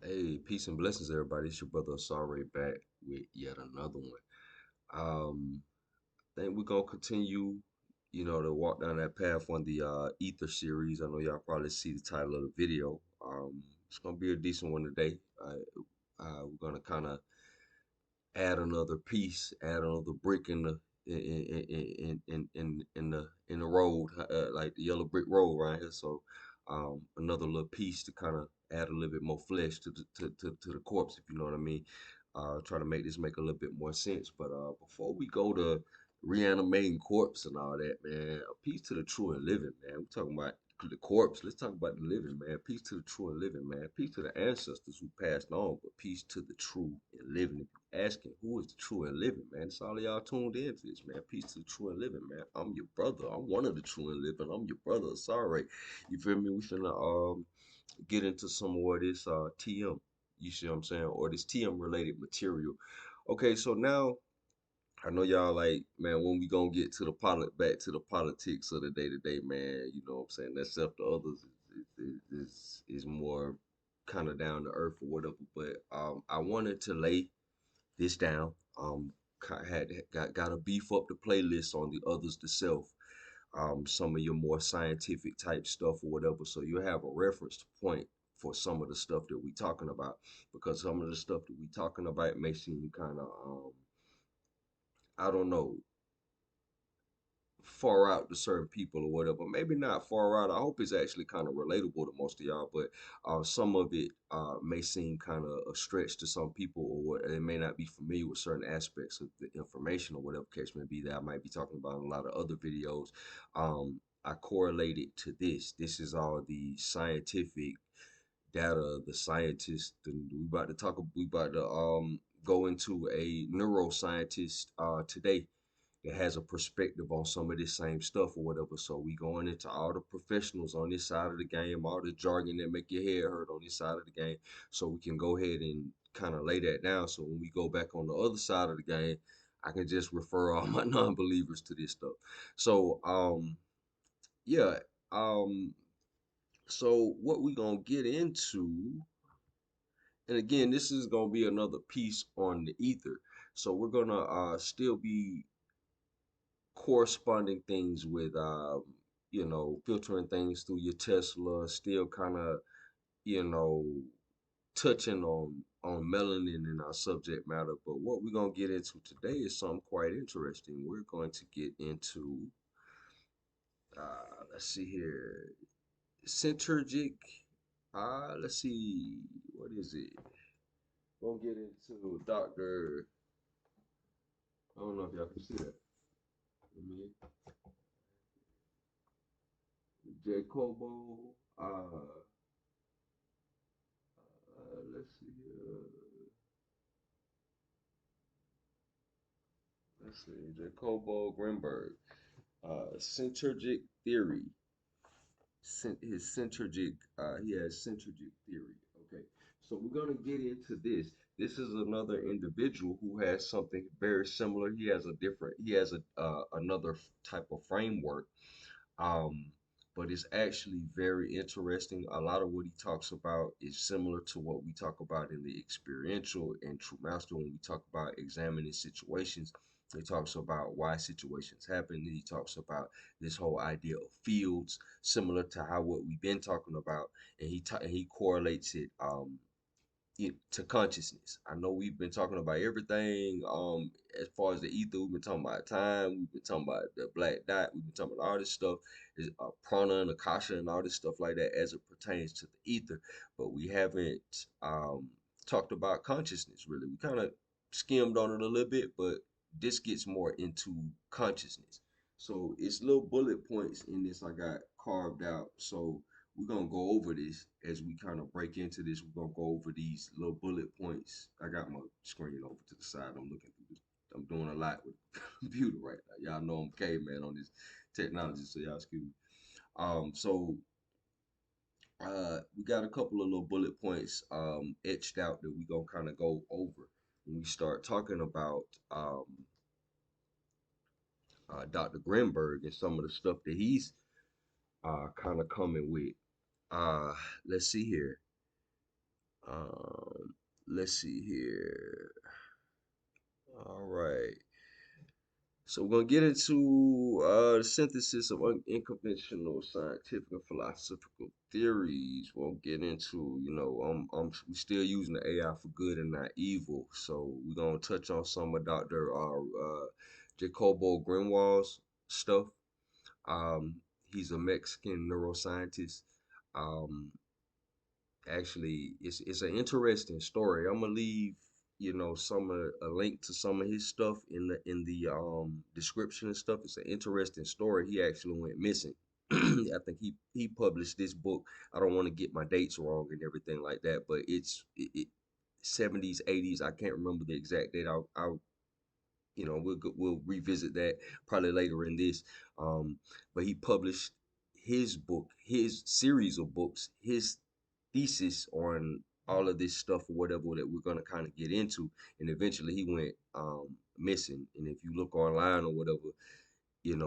Hey, peace and blessings, everybody. It's your brother Asare back with yet another one. Think we're gonna continue, to walk down that path on the Ether series. I know y'all probably see the title of the video. It's gonna be a decent one today. We're gonna kind of add another piece, add another brick in the in the road, like the yellow brick road right here. So, another little piece to kind of add a little bit more flesh to the corpse, if you know what I mean. Try to make this make a little bit more sense. But before we go to reanimating corpse and all that, man, a piece to the true and living, man. We're talking about the corpse. Let's talk about the living, man. Peace to the true and living, man. Peace to the ancestors who passed on, but peace to the true and living. If you're asking who is the true and living, man, it's all of y'all tuned in to this, man. Peace to the true and living, man. I'm your brother. I'm one of the true and living. I'm your brother. Sorry. You feel me? We finna get into some more of this TM. You see what I'm saying? Or this TM related material. Okay, so now I know y'all like, man, when we gonna get to the back to the politics of the day to day, man, you know what I'm saying? That self to others is more kind of down to earth or whatever. But I wanted to lay this down. Had got to beef up the playlist on the others to self. Some of your more scientific type stuff or whatever, so you'll have a reference point for some of the stuff that we talking about, because some of the stuff that we talking about may seem kind of I don't know, far out to certain people or whatever. Maybe not far out. I hope it's actually kind of relatable to most of y'all, but some of it may seem kind of a stretch to some people, or they may not be familiar with certain aspects of the information or whatever case may be that I might be talking about in a lot of other videos. I correlate it to this. This is all the scientific data, the scientists, and we about to go into a neuroscientist today that has a perspective on some of this same stuff or whatever. So we going into all the professionals on this side of the game, all the jargon that make your head hurt on this side of the game. So we can go ahead and kind of lay that down. So when we go back on the other side of the game, I can just refer all my non-believers to this stuff. So yeah. Um so what we gonna get into, and again, this is gonna be another piece on the ether. So we're gonna still be corresponding things with filtering things through your Tesla, still kind of, you know, touching on melanin in our subject matter. But what we're gonna get into today is something quite interesting. We're going to get into let's see here. Syntergic. Let's see, what is it? We'll get into Dr. I don't know if y'all can see that. I mean, Jacobo. Let's see. Let's see. Jacobo Grinberg. Syntergic theory. His Syntergic. He has Syntergic theory. Okay. So we're gonna get into this. This is another individual who has something very similar. He has a different. He has a another type of framework. Um, but it's actually very interesting. A lot of what he talks about is similar to what we talk about in the experiential and true master when we talk about examining situations. He talks about why situations happen. He talks about this whole idea of fields, similar to how what we've been talking about, and he correlates it to consciousness. I know we've been talking about everything. As far as the ether, we've been talking about time. We've been talking about the black dot. We've been talking about all this stuff, is prana and akasha and all this stuff like that as it pertains to the ether. But we haven't talked about consciousness really. We kind of skimmed on it a little bit, but this gets more into consciousness. So it's little bullet points in this I got carved out. So we're gonna go over this as we kind of break into this. We're gonna go over these little bullet points. I got my screen over to the side. I'm looking through this. I'm doing a lot with computer right now. Y'all know I'm caveman on this technology, so y'all excuse me. So we got a couple of little bullet points etched out that we gonna kind of go over when we start talking about Dr. Grinberg and some of the stuff that he's kind of coming with. Uh, let's see here. Let's see here. All right. So we're gonna get into the synthesis of unconventional scientific and philosophical theories. We'll get into, we still using the AI for good and not evil. So we're gonna touch on some of Dr. Jacobo Greenwald's stuff. Um, he's a Mexican neuroscientist. Um, Actually, it's an interesting story. I'm gonna leave some of a link to some of his stuff in the description and stuff. It's an interesting story. He actually went missing. I think he published this book. I don't want to get my dates wrong and everything like that, but it 70s 80s. I can't remember the exact date. I'll we'll revisit that probably later in this. Um, but he published his book, his series of books, his thesis on all of this stuff or whatever that we're gonna kind of get into, and eventually he went missing. And if you look online or whatever,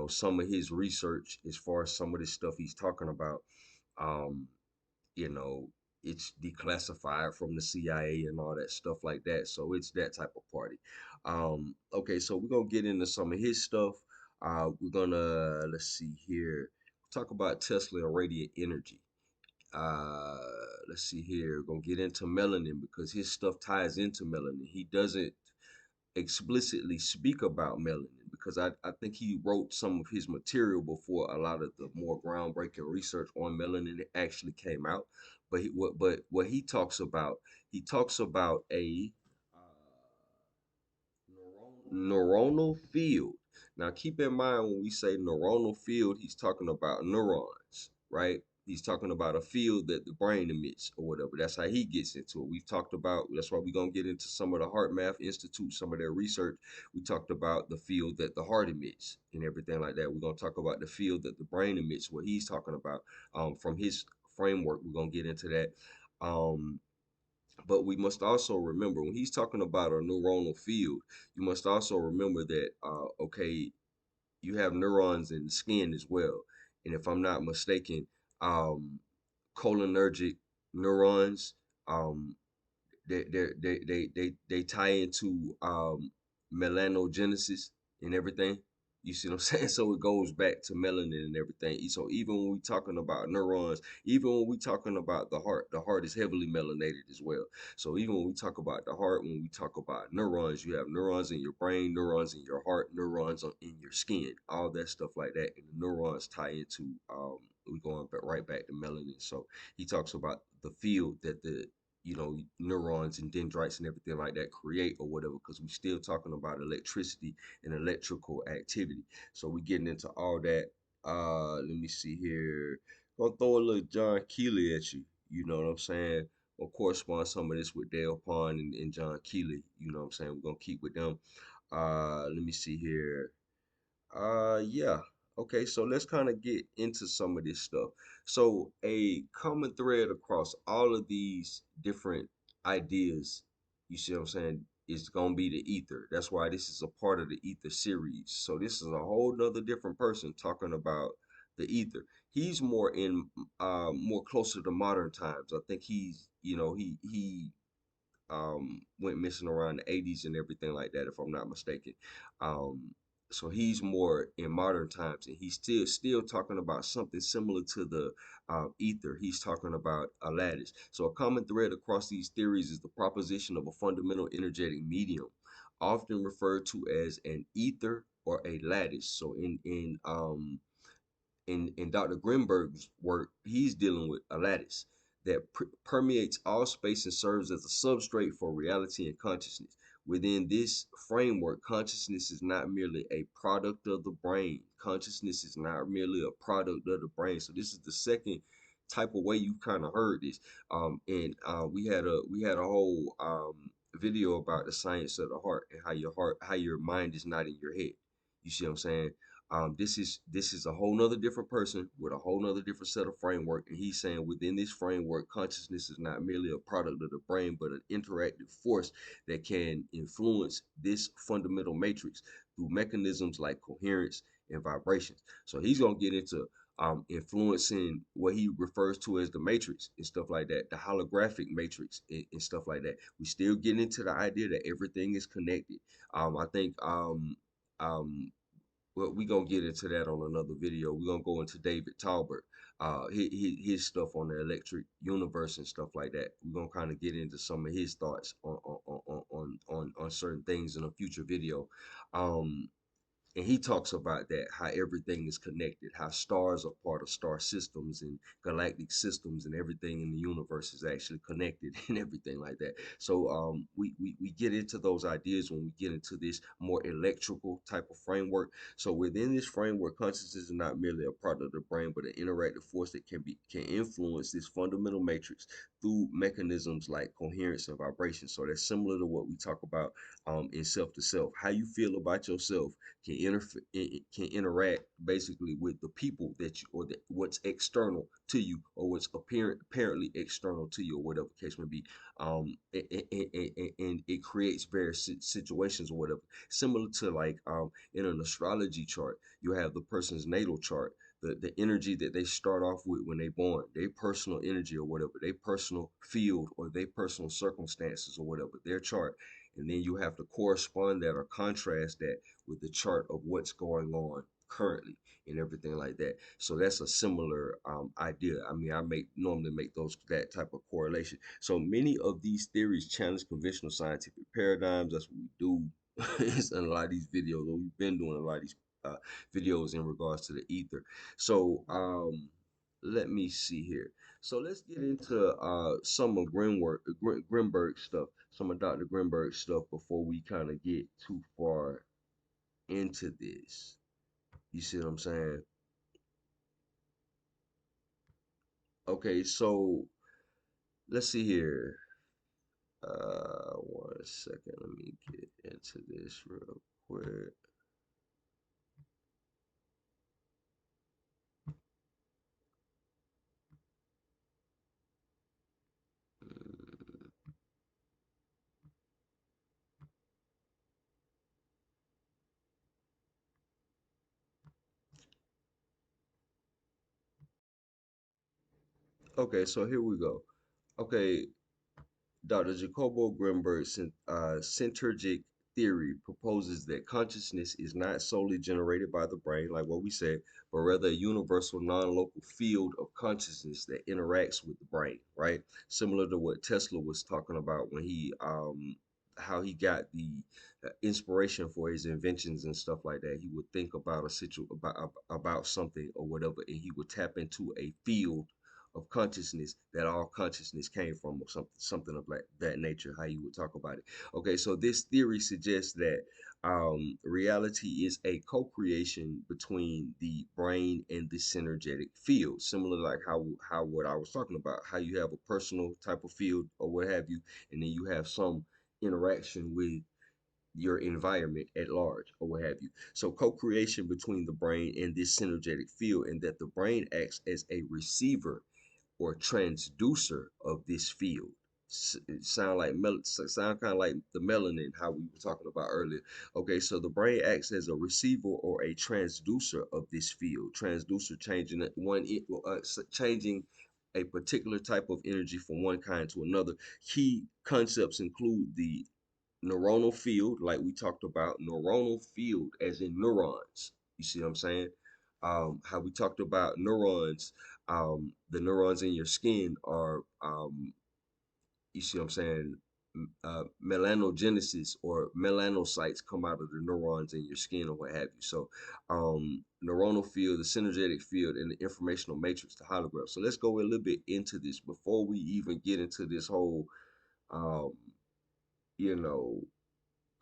some of his research as far as some of this stuff he's talking about, um, you know, it's declassified from the CIA and all that stuff like that. So it's that type of party. Okay, so we're gonna get into some of his stuff. We're gonna let's see here, talk about Tesla and radiant energy. Uh, let's see here, we're gonna get into melanin because his stuff ties into melanin. He doesn't explicitly speak about melanin because I think he wrote some of his material before a lot of the more groundbreaking research on melanin actually came out. But what he talks about, he talks about a neuronal field. Now, keep in mind when we say neuronal field, he's talking about neurons, right? He's talking about a field that the brain emits or whatever. That's how he gets into it. We've talked about, that's why we're going to get into some of the HeartMath Institute, some of their research. We talked about the field that the heart emits and everything like that. We're going to talk about the field that the brain emits, what he's talking about from his framework. We're going to get into that. Um, but we must also remember when he's talking about a neuronal field, you must also remember that, okay, you have neurons in the skin as well. And if I'm not mistaken, um, cholinergic neurons, um, they tie into melanogenesis and everything. You see what I'm saying? So it goes back to melanin and everything. So even when we talking about neurons, even when we talking about the heart is heavily melanated as well. So even when we talk about the heart, when we talk about neurons, you have neurons in your brain, neurons in your heart, neurons in your skin, all that stuff like that. And the neurons tie into we going right back to melanin. So he talks about the field that the neurons and dendrites and everything like that create or whatever, because we're still talking about electricity and electrical activity. So we're getting into all that. Let me see here. Gonna throw a little John Keely at you. You know what I'm saying? We'll correspond some of this with Dale Pond and John Keely. You know what I'm saying? We're gonna keep with them. Let me see here. Yeah. Okay, so let's kind of get into some of this stuff. So, a common thread across all of these different ideas, you see what I'm saying, is going to be the ether. That's why this is a part of the ether series. So, this is a whole nother different person talking about the ether. He's more closer to modern times. I think he went missing around the 80s and everything like that, if I'm not mistaken. Um, so he's more in modern times, and he's still talking about something similar to the ether. He's talking about a lattice. So a common thread across these theories is the proposition of a fundamental energetic medium, often referred to as an ether or a lattice. So in Dr. Grinberg's work, he's dealing with a lattice that permeates all space and serves as a substrate for reality and consciousness. Within this framework, consciousness is not merely a product of the brain. Consciousness is not merely a product of the brain. So this is the second type of way you kind of heard this. And we had a whole video about the science of the heart and how your mind is not in your head. You see what I'm saying? This is a whole nother different person with a whole nother different set of framework, and he's saying within this framework, consciousness is not merely a product of the brain, but an interactive force that can influence this fundamental matrix through mechanisms like coherence and vibrations. So he's gonna get into influencing what he refers to as the matrix and stuff like that, the holographic matrix and stuff like that. We still get into the idea that everything is connected. I think um, well, we gonna get into that on another video. We're gonna go into David Talbert, his stuff on the electric universe and stuff like that. We're gonna kind of get into some of his thoughts on certain things in a future video. Um, and he talks about that, how everything is connected, how stars are part of star systems and galactic systems, and everything in the universe is actually connected and everything like that. So we get into those ideas when we get into this more electrical type of framework. So within this framework, consciousness is not merely a part of the brain, but an interactive force that can influence this fundamental matrix through mechanisms like coherence and vibration. So that's similar to what we talk about in self to self. How you feel about yourself can interact basically with the people that you, or what's external to you, or what's apparently external to you, or whatever the case may be. And it creates various situations or whatever, similar to like in an astrology chart, you have the person's natal chart, the energy that they start off with when they born, their personal energy or whatever, their personal field or their personal circumstances or whatever, their chart. And then you have to correspond that or contrast that with the chart of what's going on currently and everything like that. So that's a similar idea. I mean, I normally make that type of correlation. So many of these theories challenge conventional scientific paradigms. That's what we do in a lot of these videos. We've been doing a lot of these uh, videos in regards to the ether. So let me see here. So let's get into some of Grinberg stuff, some of Dr. Grinberg stuff before we kind of get too far into this. You see what I'm saying? Okay, so let's see here. 1 second. Let me get into this real quick. Okay, so here we go. Okay, Dr. Jacobo Grinberg's Syntergic theory proposes that consciousness is not solely generated by the brain, like what we said, but rather a universal non-local field of consciousness that interacts with the brain, right? Similar to what Tesla was talking about when he how he got the inspiration for his inventions and stuff like that. He would think about about something or whatever, and he would tap into a field of consciousness that all consciousness came from, or something of that nature, how you would talk about it. Okay, so this theory suggests that reality is a co-creation between the brain and the synergetic field, similar like how what I was talking about, how you have a personal type of field or what have you, and then you have some interaction with your environment at large or what have you. So co-creation between the brain and this synergetic field, and that the brain acts as a receiver or transducer of this field. It sound kind of like the melanin, how we were talking about earlier. Okay, so the brain acts as a receiver or a transducer of this field. Transducer changing changing a particular type of energy from one kind to another. Key concepts include the neuronal field, like we talked about, neuronal field as in neurons. You see what I'm saying? How we talked about neurons, the neurons in your skin are, you see what I'm saying? Melanogenesis or melanocytes come out of the neurons in your skin or what have you. So, neuronal field, the synergetic field, and the informational matrix, the hologram. So let's go a little bit into this before we even get into this whole, um, you know,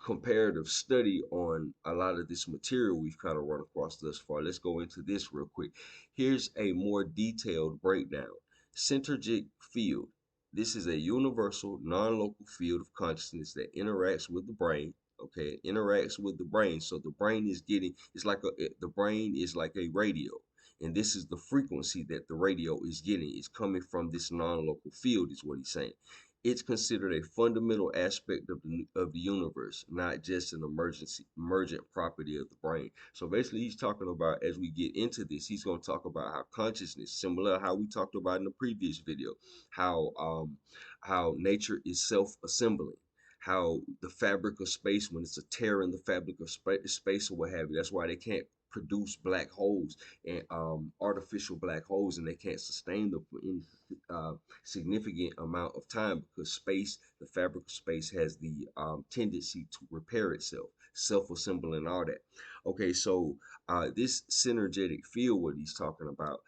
comparative study on a lot of this material we've kind of run across thus far. Let's go into this real quick. Here's a more detailed breakdown. Syntergic field. This is a universal, non-local field of consciousness that interacts with the brain. Okay, it interacts with the brain. So the brain is getting, the brain is like a radio. And this is the frequency that the radio is getting. It's coming from this non-local field, is what he's saying. It's considered a fundamental aspect of the universe, not just an emergent property of the brain. So basically, he's talking about, as we get into this, he's going to talk about how consciousness, similar to how we talked about in the previous video, how nature is self-assembling, how the fabric of space, when it's a tear in the fabric of space or what have you, that's why they can't produce black holes and artificial black holes, and they can't sustain them for any uh, significant amount of time, because space, the fabric of space, has the tendency to repair itself, self-assemble and all that. Okay, so this synergetic field, what he's talking about,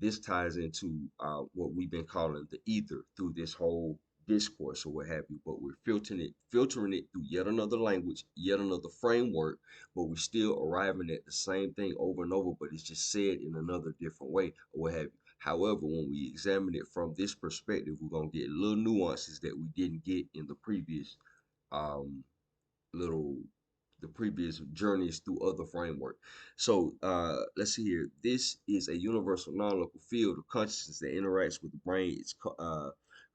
this ties into what we've been calling the ether through this whole discourse or what have you, but we're filtering it through yet another language, yet another framework, but we're still arriving at the same thing over and over, but it's just said in another different way or what have you. However, when we examine it from this perspective, we're gonna get little nuances that we didn't get in the previous um, little the previous journeys through other framework. So let's see here. This is a universal non-local field of consciousness that interacts with the brain. It's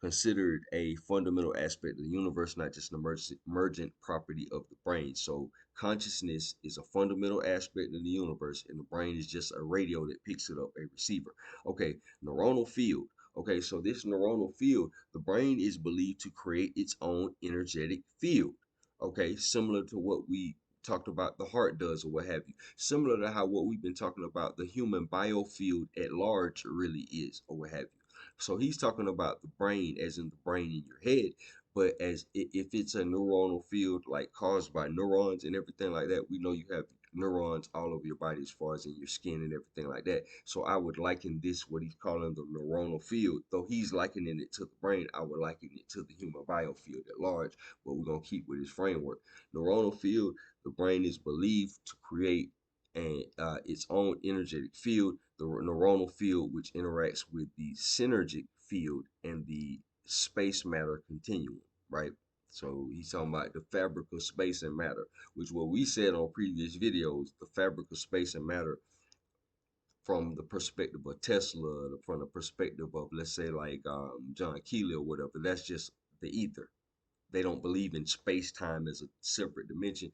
considered a fundamental aspect of the universe, not just an emergent property of the brain. So consciousness is a fundamental aspect of the universe, and the brain is just a radio that picks it up, a receiver. Okay, neuronal field. Okay, so this neuronal field, the brain is believed to create its own energetic field. Okay, similar to what we talked about the heart does or what have you. Similar to how what we've been talking about the human biofield at large really is or what have you. So he's talking about the brain as in the brain in your head, but as if it's a neuronal field like caused by neurons and everything like that, we know you have neurons all over your body as far as in your skin and everything like that. So I would liken this, what he's calling the neuronal field, though he's likening it to the brain, I would liken it to the human biofield at large, but we're going to keep with his framework. Neuronal field, the brain is believed to create its own energetic field, the neuronal field, which interacts with the synergic field and the space matter continuum, right? So he's talking about the fabric of space and matter, which what we said on previous videos, the fabric of space and matter from the perspective of Tesla, from the perspective of, let's say, like John Keely or whatever, that's just the ether. They don't believe in space time as a separate dimension.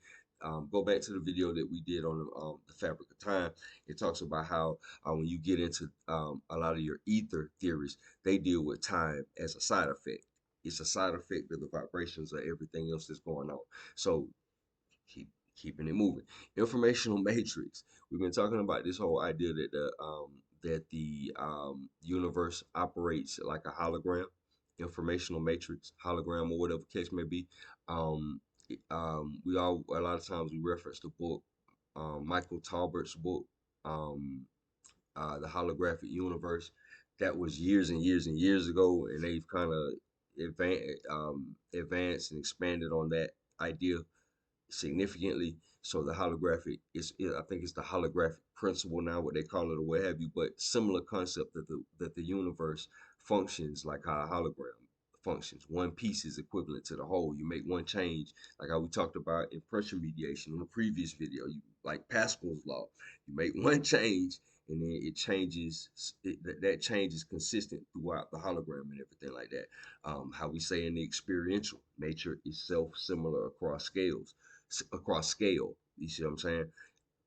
Go back to the video that we did on the fabric of time. It talks about how when you get into a lot of your ether theories, they deal with time as a side effect. It's a side effect of the vibrations of everything else that's going on. So keeping it moving. Informational matrix. We've been talking about this whole idea that the universe operates like a hologram, informational matrix, hologram, or whatever case may be. We all a lot of times we reference the book, Michael Talbert's book, um, the holographic universe. That was years and years and years ago, and they've kind of advanced and expanded on that idea significantly. So the holographic I think it's the holographic principle now, what they call it or what have you, but similar concept that the universe functions like how a hologram functions. One piece is equivalent to the whole. You make one change, like how we talked about in pressure mediation in the previous video. You like Pascal's law. You make one change and then it changes. That change is consistent throughout the hologram and everything like that. How we say in the experiential, nature is self-similar across scale. You see what I'm saying?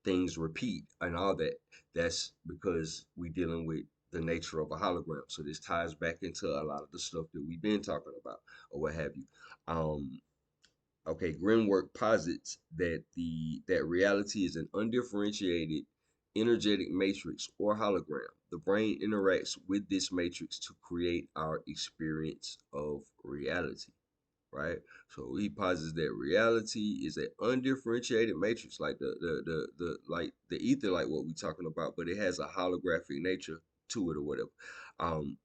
Things repeat and all that. That's because we're dealing with the nature of a hologram. So this ties back into a lot of the stuff that we've been talking about or what have you. Okay, Grinberg posits that reality is an undifferentiated energetic matrix or hologram. The brain interacts with this matrix to create our experience of reality, right? So he posits that reality is an undifferentiated matrix, like the like the ether, like what we're talking about, but it has a holographic nature to it or whatever. Um,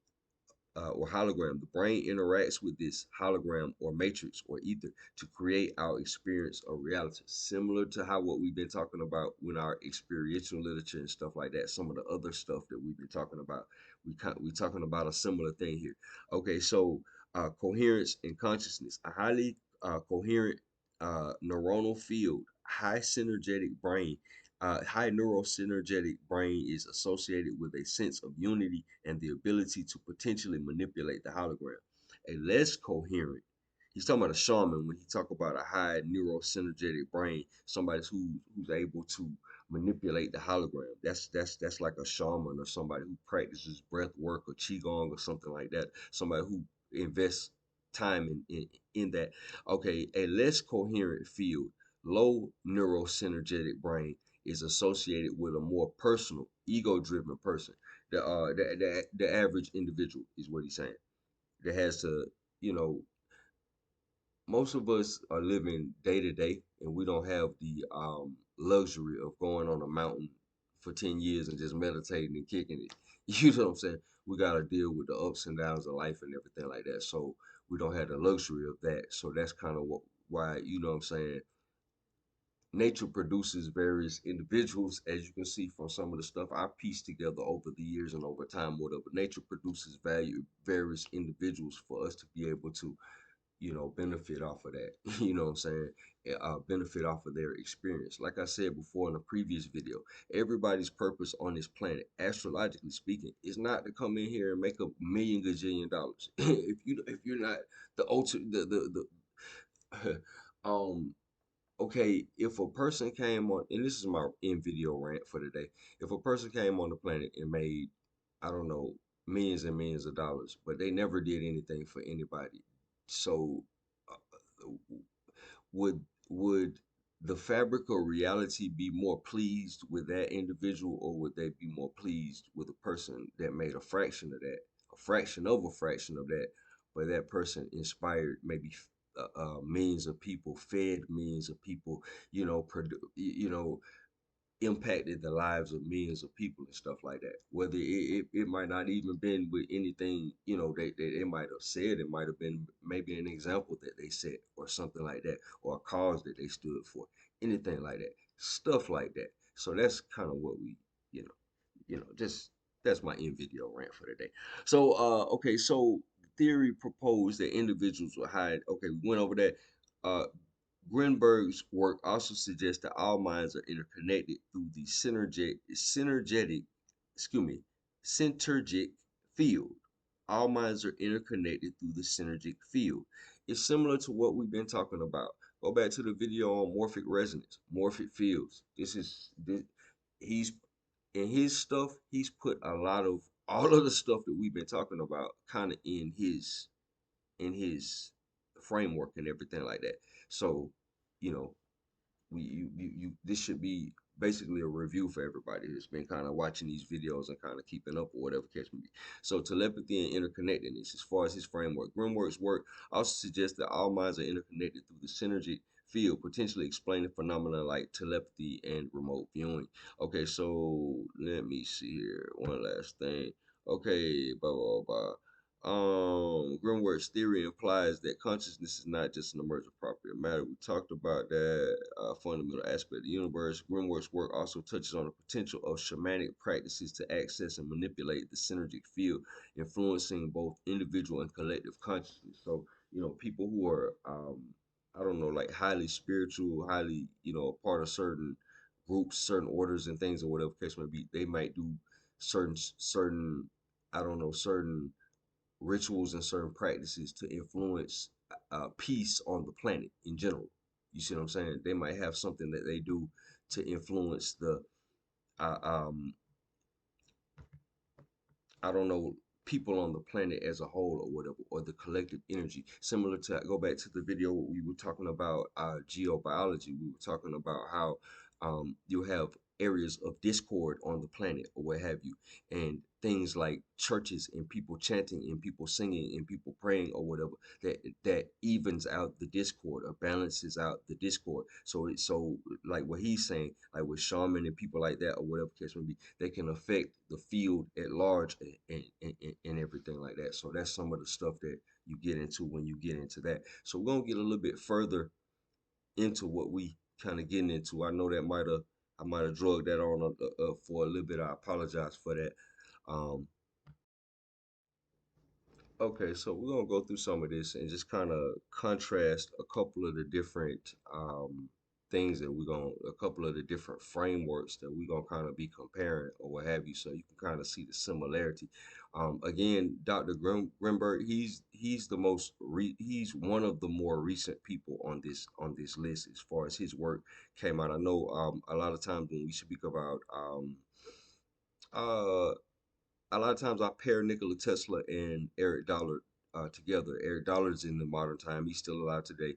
or hologram. The brain interacts with this hologram or matrix or ether to create our experience of reality, similar to how what we've been talking about with our experiential literature and stuff like that. Some of the other stuff that we've been talking about, we talking about a similar thing here. Okay, so coherence and consciousness, a highly coherent neuronal field, high synergetic brain high neurosynergetic brain is associated with a sense of unity and the ability to potentially manipulate the hologram. a less coherent. He's talking about a shaman when he talk about a high neurosynergetic brain, somebody who's able to manipulate the hologram. That's like a shaman or somebody who practices breath work or qigong or something like that. Somebody who invests time in that. Okay, a less coherent field, low neurosynergetic brain is associated with a more personal, ego-driven person. The average individual is what he's saying. That has to, you know, most of us are living day to day, and we don't have the luxury of going on a mountain for 10 years and just meditating and kicking it. You know what I'm saying? We got to deal with the ups and downs of life and everything like that. So we don't have the luxury of that. So that's kind of why, you know what I'm saying, nature produces various individuals, as you can see from some of the stuff I pieced together over the years and over time, whatever. Nature produces various individuals for us to be able to, you know, benefit off of that. You know what I'm saying? Benefit off of their experience. Like I said before in a previous video, everybody's purpose on this planet, astrologically speaking, is not to come in here and make a million gajillion dollars. If you're not the ultimate the okay, if a person came on, and this is my in video rant for today, if a person came on the planet and made, I don't know, millions and millions of dollars, but they never did anything for anybody, so uh, would would the fabric of reality be more pleased with that individual, or would they be more pleased with a person that made a fraction of that, a fraction of that, but that person inspired maybe millions of people, fed millions of people, you know, impacted the lives of millions of people and stuff like that. Whether it might not even been with anything, you know, they might have said, it might have been maybe an example that they set or something like that, or a cause that they stood for, anything like that, stuff like that. So that's kind of what we, you know, just that's my in video rant for today. So okay, so theory proposed that individuals will hide. Okay, we went over that. Uh, Grinberg's work also suggests that all minds are interconnected through the excuse me, Syntergic field. All minds are interconnected through the synergic field. It's similar to what we've been talking about. Go back to the video on morphic resonance, morphic fields. He's in his stuff. He's put a lot of all of the stuff that we've been talking about kind of in his framework and everything like that. So, you know, this should be basically a review for everybody who's been kind of watching these videos and kind of keeping up or whatever catch me. So telepathy and interconnectedness, as far as his framework, Grimwork's work also suggests that all minds are interconnected through the synergy field, potentially explaining phenomena like telepathy and remote viewing. Okay, so let me see here. One last thing. Okay, blah blah blah. Grimwork's theory implies that consciousness is not just an emergent property of matter. We talked about that fundamental aspect of the universe. Grimwork's work also touches on the potential of shamanic practices to access and manipulate the synergic field, influencing both individual and collective consciousness. So, you know, people who are, I don't know, like highly spiritual, highly, you know, a part of certain groups, certain orders and things or whatever case may be, they might do certain, I don't know, certain rituals and certain practices to influence peace on the planet in general. You see what I'm saying? They might have something that they do to influence the uh, um, I don't know, people on the planet as a whole or whatever, or the collective energy. Similar to, go back to the video where we were talking about geobiology. We were talking about how you have areas of discord on the planet or what have you, and things like churches and people chanting and people singing and people praying or whatever, that evens out the discord or balances out the discord. So like what he's saying, like with shaman and people like that or whatever case may be, they can affect the field at large and everything like that. So that's some of the stuff that you get into when you get into that. So we're gonna get a little bit further into what we kind of getting into. I know that I might have drugged that on for a little bit. I apologize for that. Um, okay, so we're gonna go through some of this and just kind of contrast a couple of the different. things that we're going to, a couple of the different frameworks that we're going to kind of be comparing or what have you, so you can kind of see the similarity. Again, Dr. Grinberg, he's the he's one of the more recent people on this list as far as his work came out. I know a lot of times when we speak about uh a lot of times I pair Nikola Tesla and Eric Dollard together. Eric Dollard's in the modern time; he's still alive today.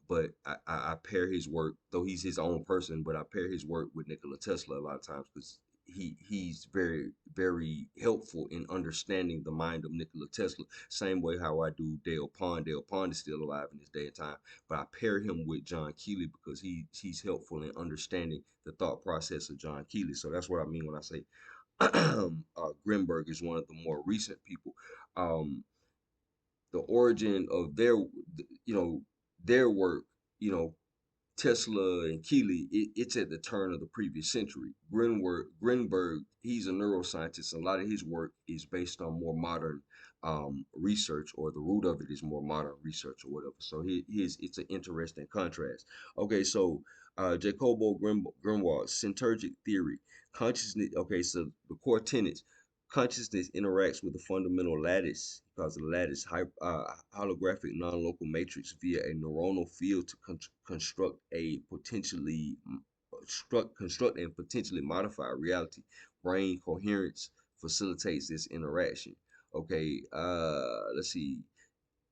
But I pair his work, though he's his own person, but I pair his work with Nikola Tesla a lot of times because he's very helpful in understanding the mind of Nikola Tesla. Same way how I do Dale Pond. Dale Pond is still alive in this day and time, but I pair him with John Keely because he's helpful in understanding the thought process of John Keely. So that's what I mean when I say Grinberg is one of the more recent people. Um, the origin of their work, you know, Tesla and Keely, it's at the turn of the previous century. Grinberg, he's a neuroscientist. A lot of his work is based on more modern research, or the root of it is more modern research or whatever. So it's an interesting contrast. Okay, so Jacobo Grinwald, Syntergic theory, consciousness. Okay, so the core tenets. Consciousness interacts with the fundamental lattice, because the lattice holographic non-local matrix via a neuronal field to construct a construct and potentially modify reality. Brain coherence facilitates this interaction. Okay, let's see.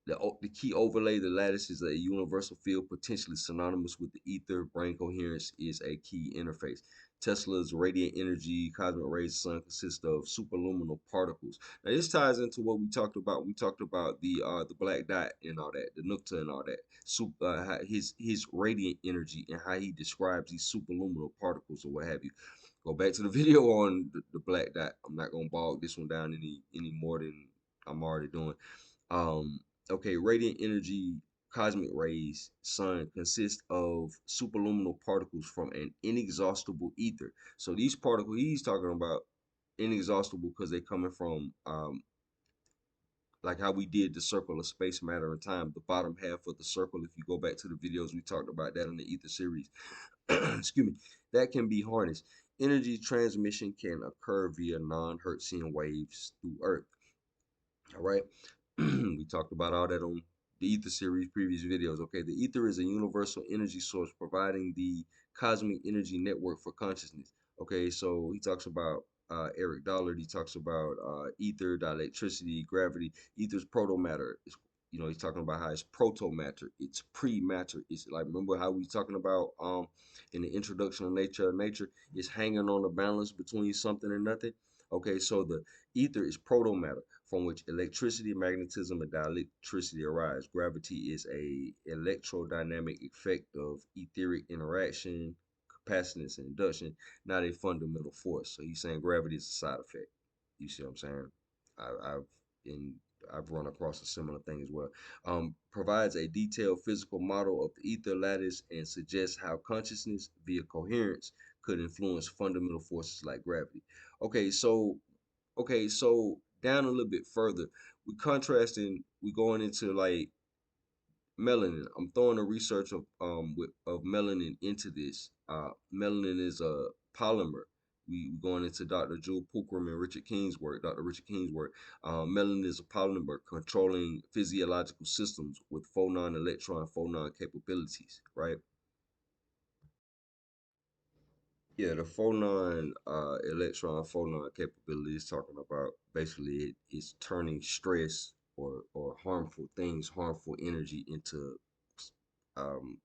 The key overlay, the lattice is a universal field potentially synonymous with the ether. Brain coherence is a key interface. Tesla's radiant energy, cosmic rays, sun consists of superluminal particles. Now this ties into what we talked about. We talked about the black dot and all that, the nukta and all that. His radiant energy and how he describes these superluminal particles or what have you. Go back to the video on the black dot. I'm not gonna bog this one down any more than I'm already doing. Um, okay, radiant energy, cosmic rays, sun consist of superluminal particles from an inexhaustible ether. So these particles he's talking about inexhaustible because they're coming from like how we did the circle of space, matter, and time. The bottom half of the circle, if you go back to the videos, we talked about that in the ether series. Excuse me, that can be harnessed. Energy transmission can occur via non-Hertzian waves through Earth. All right. We talked about all that on the Ether series previous videos. Okay, the ether is a universal energy source providing the cosmic energy network for consciousness. Okay, so he talks about Eric Dollard. He talks about ether, dielectricity, gravity. Ether's proto matter. He's talking about how it's proto matter. It's pre matter. It's like, remember how we talking about in the introduction of nature. It's hanging on the balance between something and nothing. Okay, so the ether is proto matter from which electricity, magnetism, and dielectricity arise. Gravity is a electrodynamic effect of etheric interaction, capacitance, and induction, not a fundamental force. So he's saying gravity is a side effect. You see what I'm saying? I, I've in I've run across a similar thing as well. Provides a detailed physical model of the ether lattice and suggests how consciousness via coherence could influence fundamental forces like gravity. Okay, so down a little bit further, we going into like melanin. I'm throwing the research of melanin into this. Melanin is a polymer. We going into Dr. Jewel Pookrum and Richard King's work. Dr. Richard King's work. Melanin is a polymer controlling physiological systems with phonon electron phonon capabilities. Right. Yeah, the phonon electron phonon capability is talking about basically it's turning stress or harmful things, harmful energy into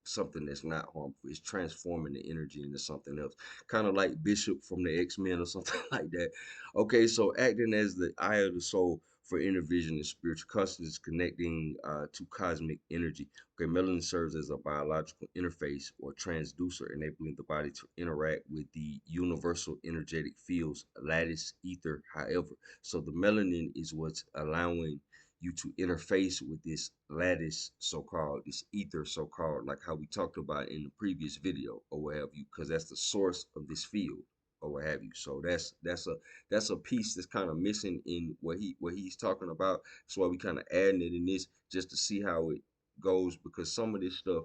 something that's not harmful. It's transforming the energy into something else. Kind of like Bishop from the X-Men or something like that. Okay, so acting as the eye of the soul for inner vision and spiritual consciousness connecting to cosmic energy. Okay, melanin serves as a biological interface or transducer, enabling the body to interact with the universal energetic fields, lattice, ether, however. So the melanin is what's allowing you to interface with this lattice, so-called, this ether, so-called, like how we talked about in the previous video, or what have you, because that's the source of this field, or what have you. So that's a piece that's kind of missing in what he's talking about. That's why we kind of adding it in this just to see how it goes, because some of this stuff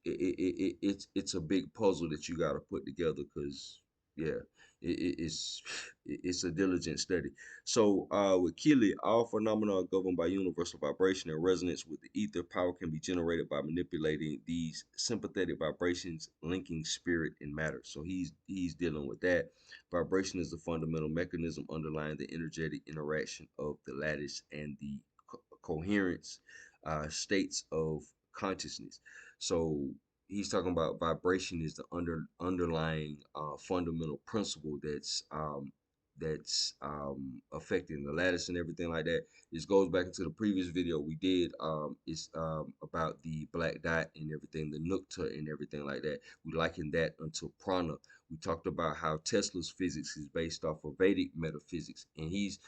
it's a big puzzle that you got to put together, because yeah, it's a diligent study. So with Keely, all phenomena are governed by universal vibration and resonance with the ether. Power can be generated by manipulating these sympathetic vibrations, linking spirit and matter. So he's dealing with that. Vibration is the fundamental mechanism underlying the energetic interaction of the lattice and the coherence states of consciousness. So he's talking about vibration is the underlying fundamental principle that's affecting the lattice and everything like that. This goes back into the previous video we did. It's about the black dot and everything, the nukta and everything like that. We liken that unto prana. We talked about how Tesla's physics is based off of Vedic metaphysics, and he's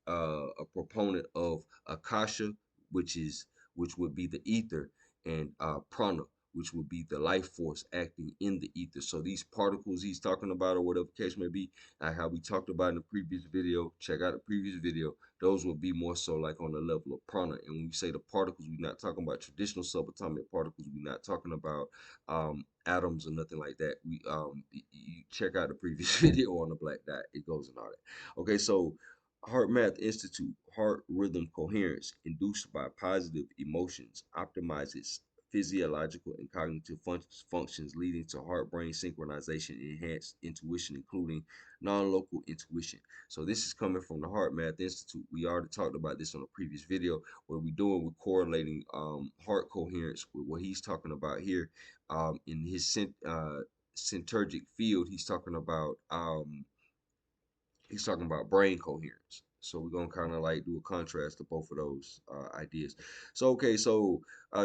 a proponent of akasha, which would be the ether, and prana, which would be the life force acting in the ether. So these particles he's talking about, or whatever case may be, like how we talked about in the previous video, check out the previous video. Those will be more so like on the level of prana. And when we say the particles, we're not talking about traditional subatomic particles. We're not talking about atoms or nothing like that. You check out the previous video on the black dot. It goes and all that. Okay, so HeartMath Institute, heart rhythm coherence induced by positive emotions, optimizes physiological and cognitive functions, leading to heart brain synchronization and enhanced intuition, including non local intuition. So, this is coming from the HeartMath Institute. We already talked about this on a previous video. What we're doing, we're correlating heart coherence with what he's talking about here in his Syntergic field. He's talking about brain coherence. So we're gonna kind of like do a contrast to both of those ideas. So okay, so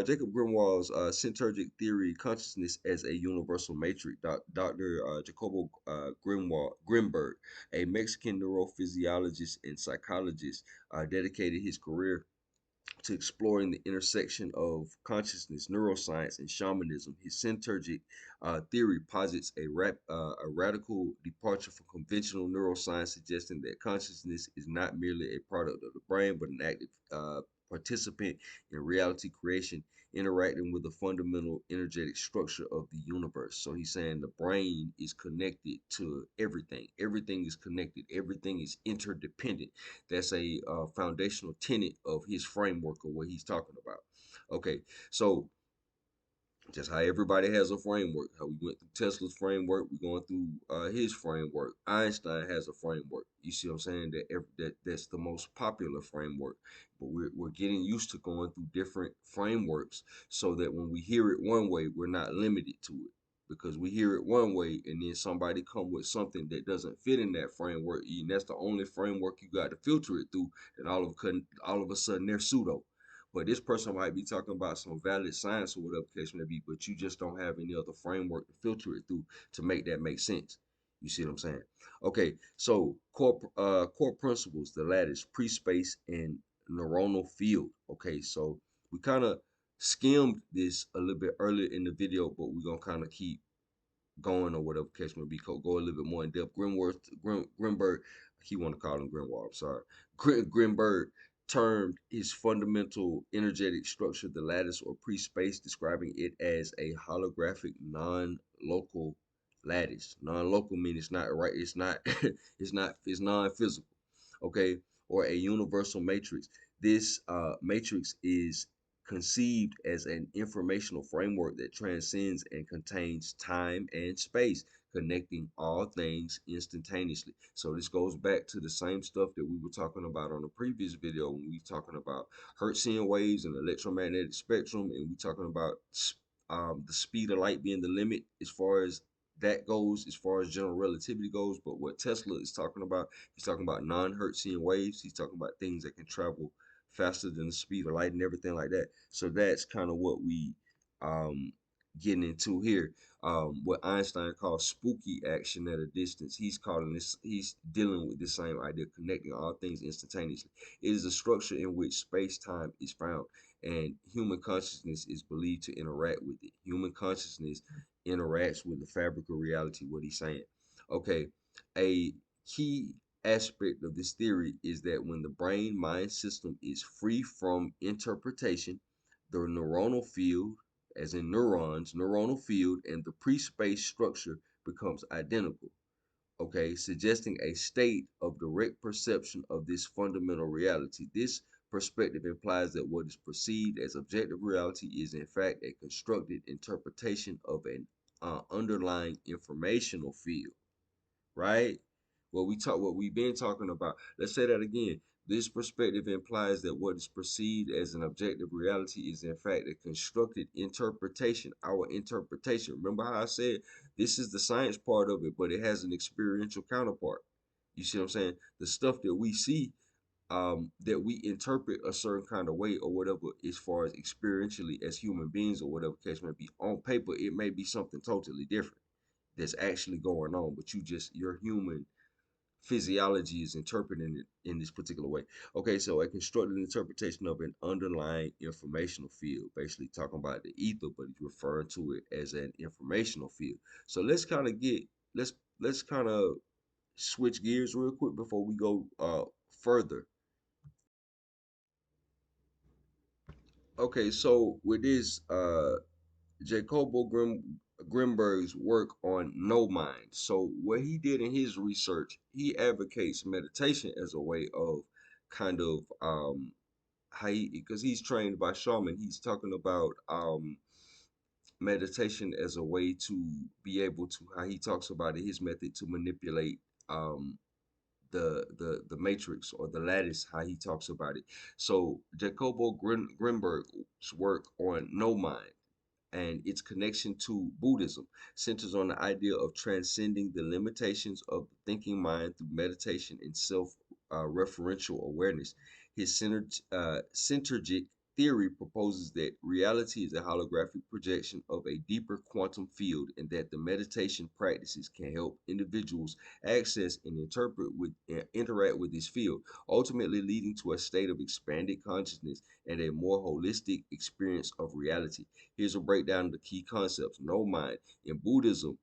Jacob Grimwald's Syntergic theory, consciousness as a universal matrix. Dr. Jacobo Grinberg, a Mexican neurophysiologist and psychologist, dedicated his career to exploring the intersection of consciousness, neuroscience, and shamanism. His Syntergic theory posits a radical departure from conventional neuroscience, suggesting that consciousness is not merely a product of the brain, but an active participant in reality creation, interacting with the fundamental energetic structure of the universe. So he's saying the brain is connected to everything. Everything is connected. Everything is interdependent. That's a foundational tenet of his framework of what he's talking about. Okay, so just how everybody has a framework. How we went through Tesla's framework, we're going through his framework. Einstein has a framework. You see what I'm saying? That's the most popular framework. But we're getting used to going through different frameworks so that when we hear it one way, we're not limited to it. Because we hear it one way and then somebody come with something that doesn't fit in that framework, and that's the only framework you got to filter it through, and all of a sudden they're pseudo. But this person might be talking about some valid science or whatever case may be, but you just don't have any other framework to filter it through to make that make sense. You see what I'm saying? Okay, so core principles, the lattice, pre-space, and neuronal field. Okay, so we kind of skimmed this a little bit earlier in the video, but we're gonna kind of keep going or whatever case may be. Go a little bit more in depth. Grinberg, he want to call him Grinwald. I'm sorry. Grinberg termed his fundamental energetic structure the lattice or pre-space, describing it as a holographic non-local lattice. Non-local means it's not right. It's not. It's non-physical. Okay, or a universal matrix. This matrix is conceived as an informational framework that transcends and contains time and space, connecting all things instantaneously. So this goes back to the same stuff that we were talking about on the previous video when we were talking about Hertzian waves and electromagnetic spectrum, and we talking about the speed of light being the limit as far as that goes, as far as general relativity goes. But what Tesla is talking about, he's talking about non-Hertzian waves. He's talking about things that can travel faster than the speed of light and everything like that. So that's kind of what we um getting into here. What Einstein calls spooky action at a distance. He's dealing with the same idea, connecting all things instantaneously. It is a structure in which space-time is found, and human consciousness is believed to interact with it. Human consciousness interacts with the fabric of reality, what he's saying. Okay, a key aspect of this theory is that when the brain mind system is free from interpretation, the neuronal field as in neurons, neuronal field, and the pre-space structure becomes identical. Okay, suggesting a state of direct perception of this fundamental reality. This perspective implies that what is perceived as objective reality is in fact a constructed interpretation of an underlying informational field, right? What we've been talking about. Let's say that again. This perspective implies that what is perceived as an objective reality is in fact a constructed interpretation, our interpretation. Remember how I said this is the science part of it, but it has an experiential counterpart. You see what I'm saying? The stuff that we see, that we interpret a certain kind of way or whatever, as far as experientially as human beings or whatever case may be. On paper, it may be something totally different that's actually going on, but your human physiology is interpreting it in this particular way. Okay, so a constructed interpretation of an underlying informational field, basically talking about the ether, but he's referring to it as an informational field. So let's kind of switch gears real quick before we go further. Okay, so with this Jacobo Grinberg's work on no mind. So what he did in his research, he advocates meditation as a way of kind of how he, because he's trained by shaman, he's talking about meditation as a way to be able to, how he talks about it, his method to manipulate um the matrix or the lattice, how he talks about it. So Jacobo Grinberg's work on no mind and its connection to Buddhism centers on the idea of transcending the limitations of the thinking mind through meditation and self referential awareness. His Syntergic theory proposes that reality is a holographic projection of a deeper quantum field, and that the meditation practices can help individuals access and interact with this field, ultimately leading to a state of expanded consciousness and a more holistic experience of reality. Here's a breakdown of the key concepts. No mind. In Buddhism,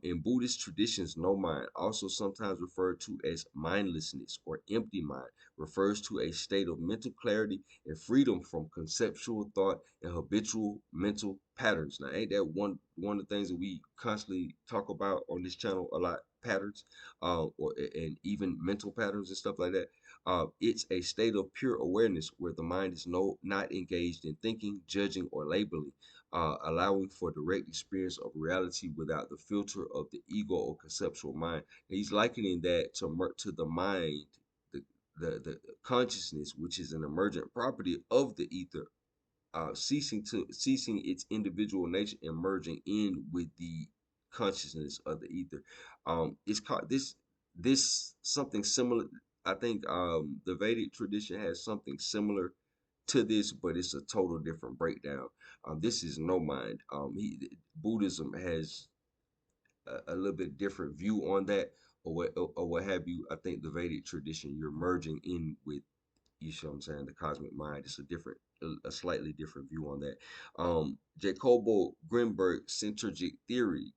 in Buddhist traditions, no mind, also sometimes referred to as mindlessness or empty mind, refers to a state of mental clarity and freedom from conceptual thought and habitual mental patterns. Now, ain't that one of the things that we constantly talk about on this channel a lot? Patterns, and even mental patterns and stuff like that. It's a state of pure awareness where the mind is not engaged in thinking, judging, or labeling, allowing for direct experience of reality without the filter of the ego or conceptual mind. And he's likening that to the mind, the, the consciousness, which is an emergent property of the ether, ceasing its individual nature and merging in with the consciousness of the ether. It's called this something similar. I think the Vedic tradition has something similar to this, but it's a total different breakdown. This is no mind. Buddhism has a little bit different view on that, or what have you. I think the Vedic tradition, you're merging in with, you see what I'm saying, the cosmic mind. It's a slightly different view on that. Jacobo Grinberg's Syntergic theory.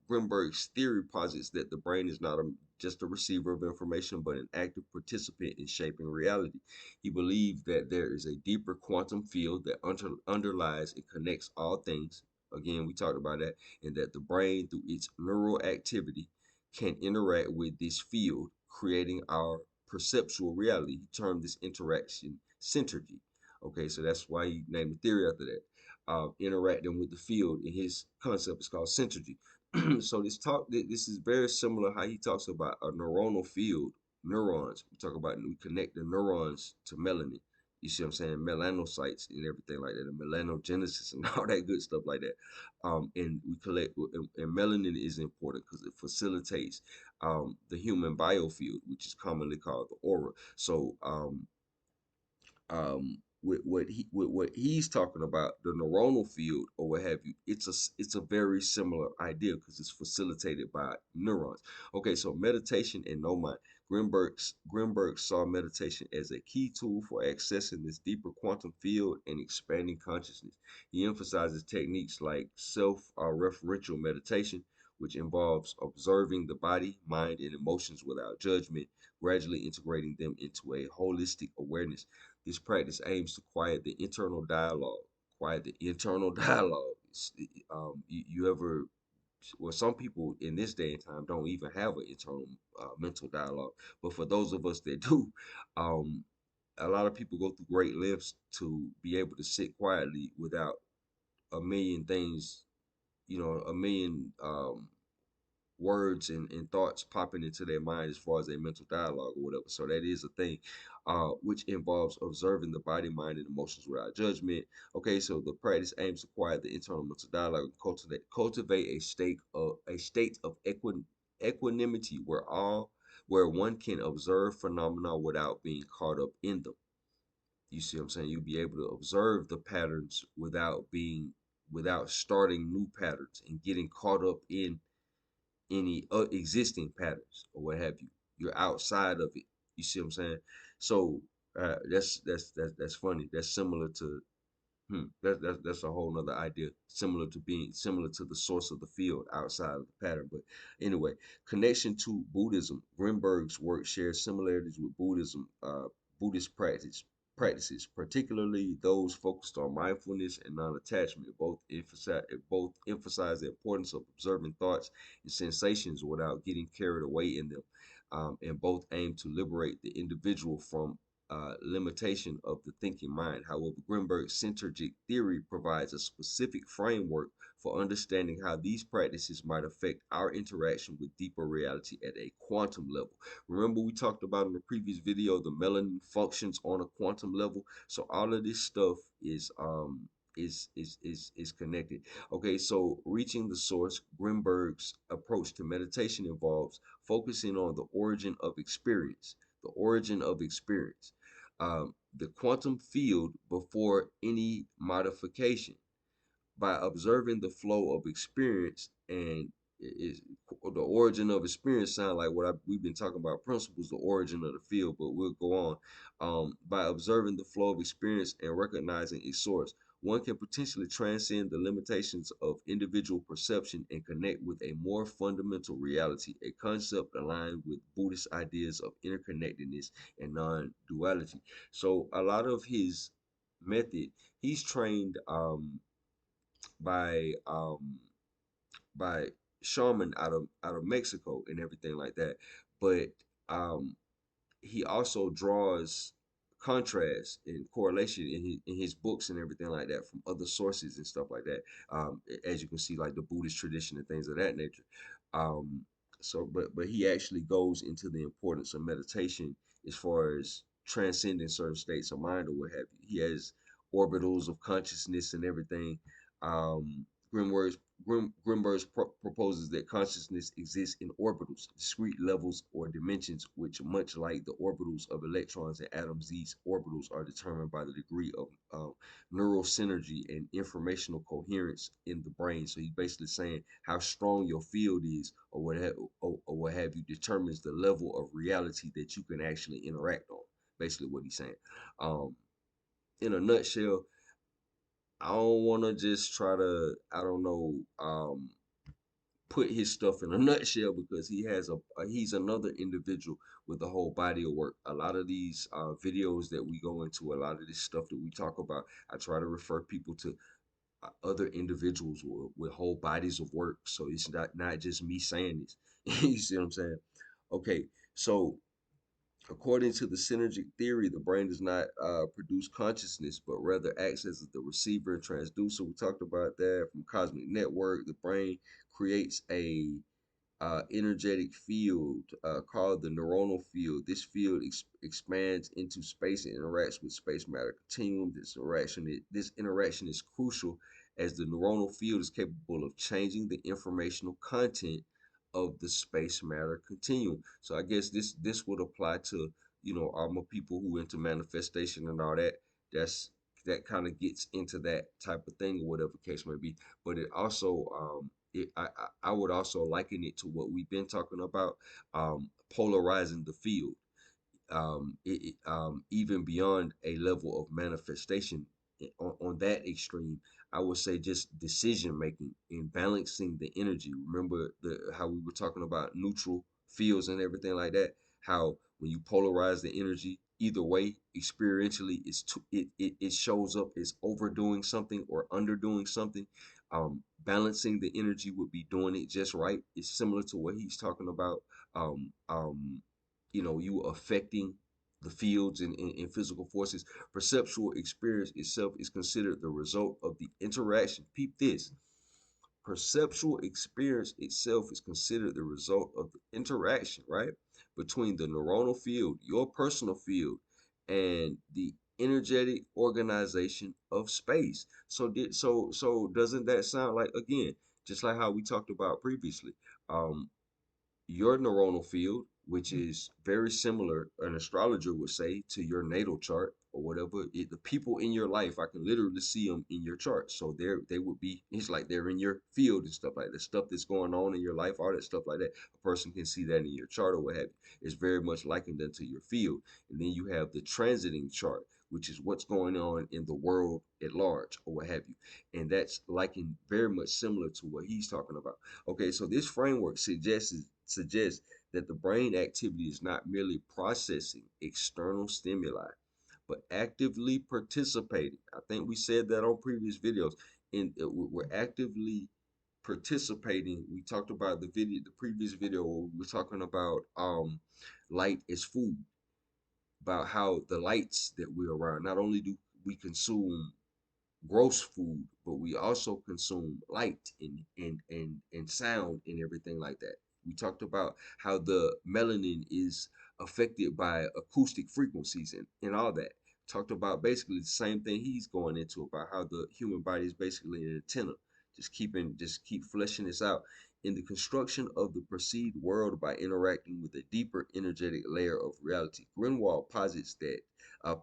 Grinberg's theory posits that the brain is not just a receiver of information, but an active participant in shaping reality. He believed that there is a deeper quantum field that underlies and connects all things. Again, we talked about that, and that the brain, through its neural activity, can interact with this field, creating our perceptual reality. He termed this interaction synergy. Okay, so that's why he named the theory after that. Interacting with the field in his concept is called synergy. So this is very similar how he talks about a neuronal field, neurons. We talk about, we connect the neurons to melanin. You see what I'm saying? Melanocytes and everything like that, and melanogenesis and all that good stuff like that. And we collect, and melanin is important because it facilitates the human biofield, which is commonly called the aura. So with what he's talking about, the neuronal field or what have you, it's a very similar idea because it's facilitated by neurons. Okay, so meditation and no mind. Grinberg saw meditation as a key tool for accessing this deeper quantum field and expanding consciousness. He emphasizes techniques like self-referential meditation, which involves observing the body, mind, and emotions without judgment, gradually integrating them into a holistic awareness. This practice aims to quiet the internal dialogue, quiet the internal dialogue. You ever, well, some people in this day and time don't even have an internal mental dialogue. But for those of us that do, um, a lot of people go through great lengths to be able to sit quietly without a million things, a million words and thoughts popping into their mind as far as their mental dialogue or whatever. So that is a thing, which involves observing the body, mind, and emotions without judgment. Okay, so the practice aims to quiet the internal mental dialogue and cultivate a state of equanimity where one can observe phenomena without being caught up in them. You see what I'm saying? You'll be able to observe the patterns without starting new patterns and getting caught up in any existing patterns or what have you. You're outside of it. You see what I'm saying? So that's funny. That's similar to that's a whole nother idea. Similar to the source of the field outside of the pattern. But anyway, connection to Buddhism. Grinberg's work shares similarities with Buddhist practices, particularly those focused on mindfulness and non-attachment. Both emphasize the importance of observing thoughts and sensations without getting carried away in them, and both aim to liberate the individual from limitation of the thinking mind. However, Grinberg's Syntergic theory provides a specific framework for understanding how these practices might affect our interaction with deeper reality at a quantum level. Remember, we talked about in the previous video the melanin functions on a quantum level. So all of this stuff is connected. Okay, so reaching the source, Grinberg's approach to meditation involves focusing on the origin of experience. The origin of experience, the quantum field before any modification by observing the flow of experience and is the origin of experience sound like what we've been talking about principles, the origin of the field, but we'll go on. By observing the flow of experience and recognizing its source, one can potentially transcend the limitations of individual perception and connect with a more fundamental reality, a concept aligned with Buddhist ideas of interconnectedness and non-duality. So a lot of his method, he's trained by by shaman out of Mexico and everything like that. But um, he also draws contrast and correlation in his books and everything like that from other sources and stuff like that. As you can see, like the Buddhist tradition and things of that nature. Um, but he actually goes into the importance of meditation as far as transcending certain states of mind or what have you. He has orbitals of consciousness and everything. Um, Grimwords Grinberg proposes that consciousness exists in orbitals, discrete levels or dimensions, which, much like the orbitals of electrons and atoms, these orbitals are determined by the degree of neural synergy and informational coherence in the brain. So he's basically saying how strong your field is, or what have you, determines the level of reality that you can actually interact on. Basically, what he's saying. Um, in a nutshell, I don't want to just try to, I don't know, put his stuff in a nutshell because he's another individual with a whole body of work. A lot of these videos that we go into, a lot of this stuff that we talk about, I try to refer people to other individuals with whole bodies of work. So it's not just me saying this. You see what I'm saying? Okay, so according to the synergic theory, the brain does not produce consciousness, but rather acts as the receiver and transducer. We talked about that from cosmic network. The brain creates a energetic field called the neuronal field. This field expands into space and interacts with space matter continuum. This interaction is crucial as the neuronal field is capable of changing the informational content of the space matter continuum. So I guess this would apply to all my people who into manifestation and all that. That's that kind of gets into that type of thing or whatever case may be. But it also I would also liken it to what we've been talking about, polarizing the field, even beyond a level of manifestation. On that extreme, I would say just decision making and balancing the energy. Remember how we were talking about neutral fields and everything like that. How when you polarize the energy, either way, experientially, it shows up as overdoing something or underdoing something. Balancing the energy would be doing it just right. It's similar to what he's talking about. Um, um, you affecting the fields and physical forces. Perceptual experience itself is considered the result of the interaction. Peep this. Perceptual experience itself is considered the result of the interaction, right, between the neuronal field, your personal field, and the energetic organization of space. So doesn't that sound like, again, just like how we talked about previously? Um, your neuronal field, which is very similar, an astrologer would say, to your natal chart or whatever. The people in your life, I can literally see them in your chart. So they would be, it's like they're in your field and stuff like that. Stuff that's going on in your life, all that stuff like that. A person can see that in your chart or what have you. It's very much likened unto your field. And then you have the transiting chart, which is what's going on in the world at large or what have you. And that's likened very much similar to what he's talking about. Okay, so this framework suggests that the brain activity is not merely processing external stimuli, but actively participating. I think we said that on previous videos. We're actively participating. We talked about the previous video where we were talking about light as food, about how the lights that we're around, not only do we consume gross food, but we also consume light and sound and everything like that. We talked about how the melanin is affected by acoustic frequencies and all that. Talked about basically the same thing he's going into about how the human body is basically an antenna. Just keep fleshing this out. In the construction of the perceived world by interacting with a deeper energetic layer of reality, Grinwald posits that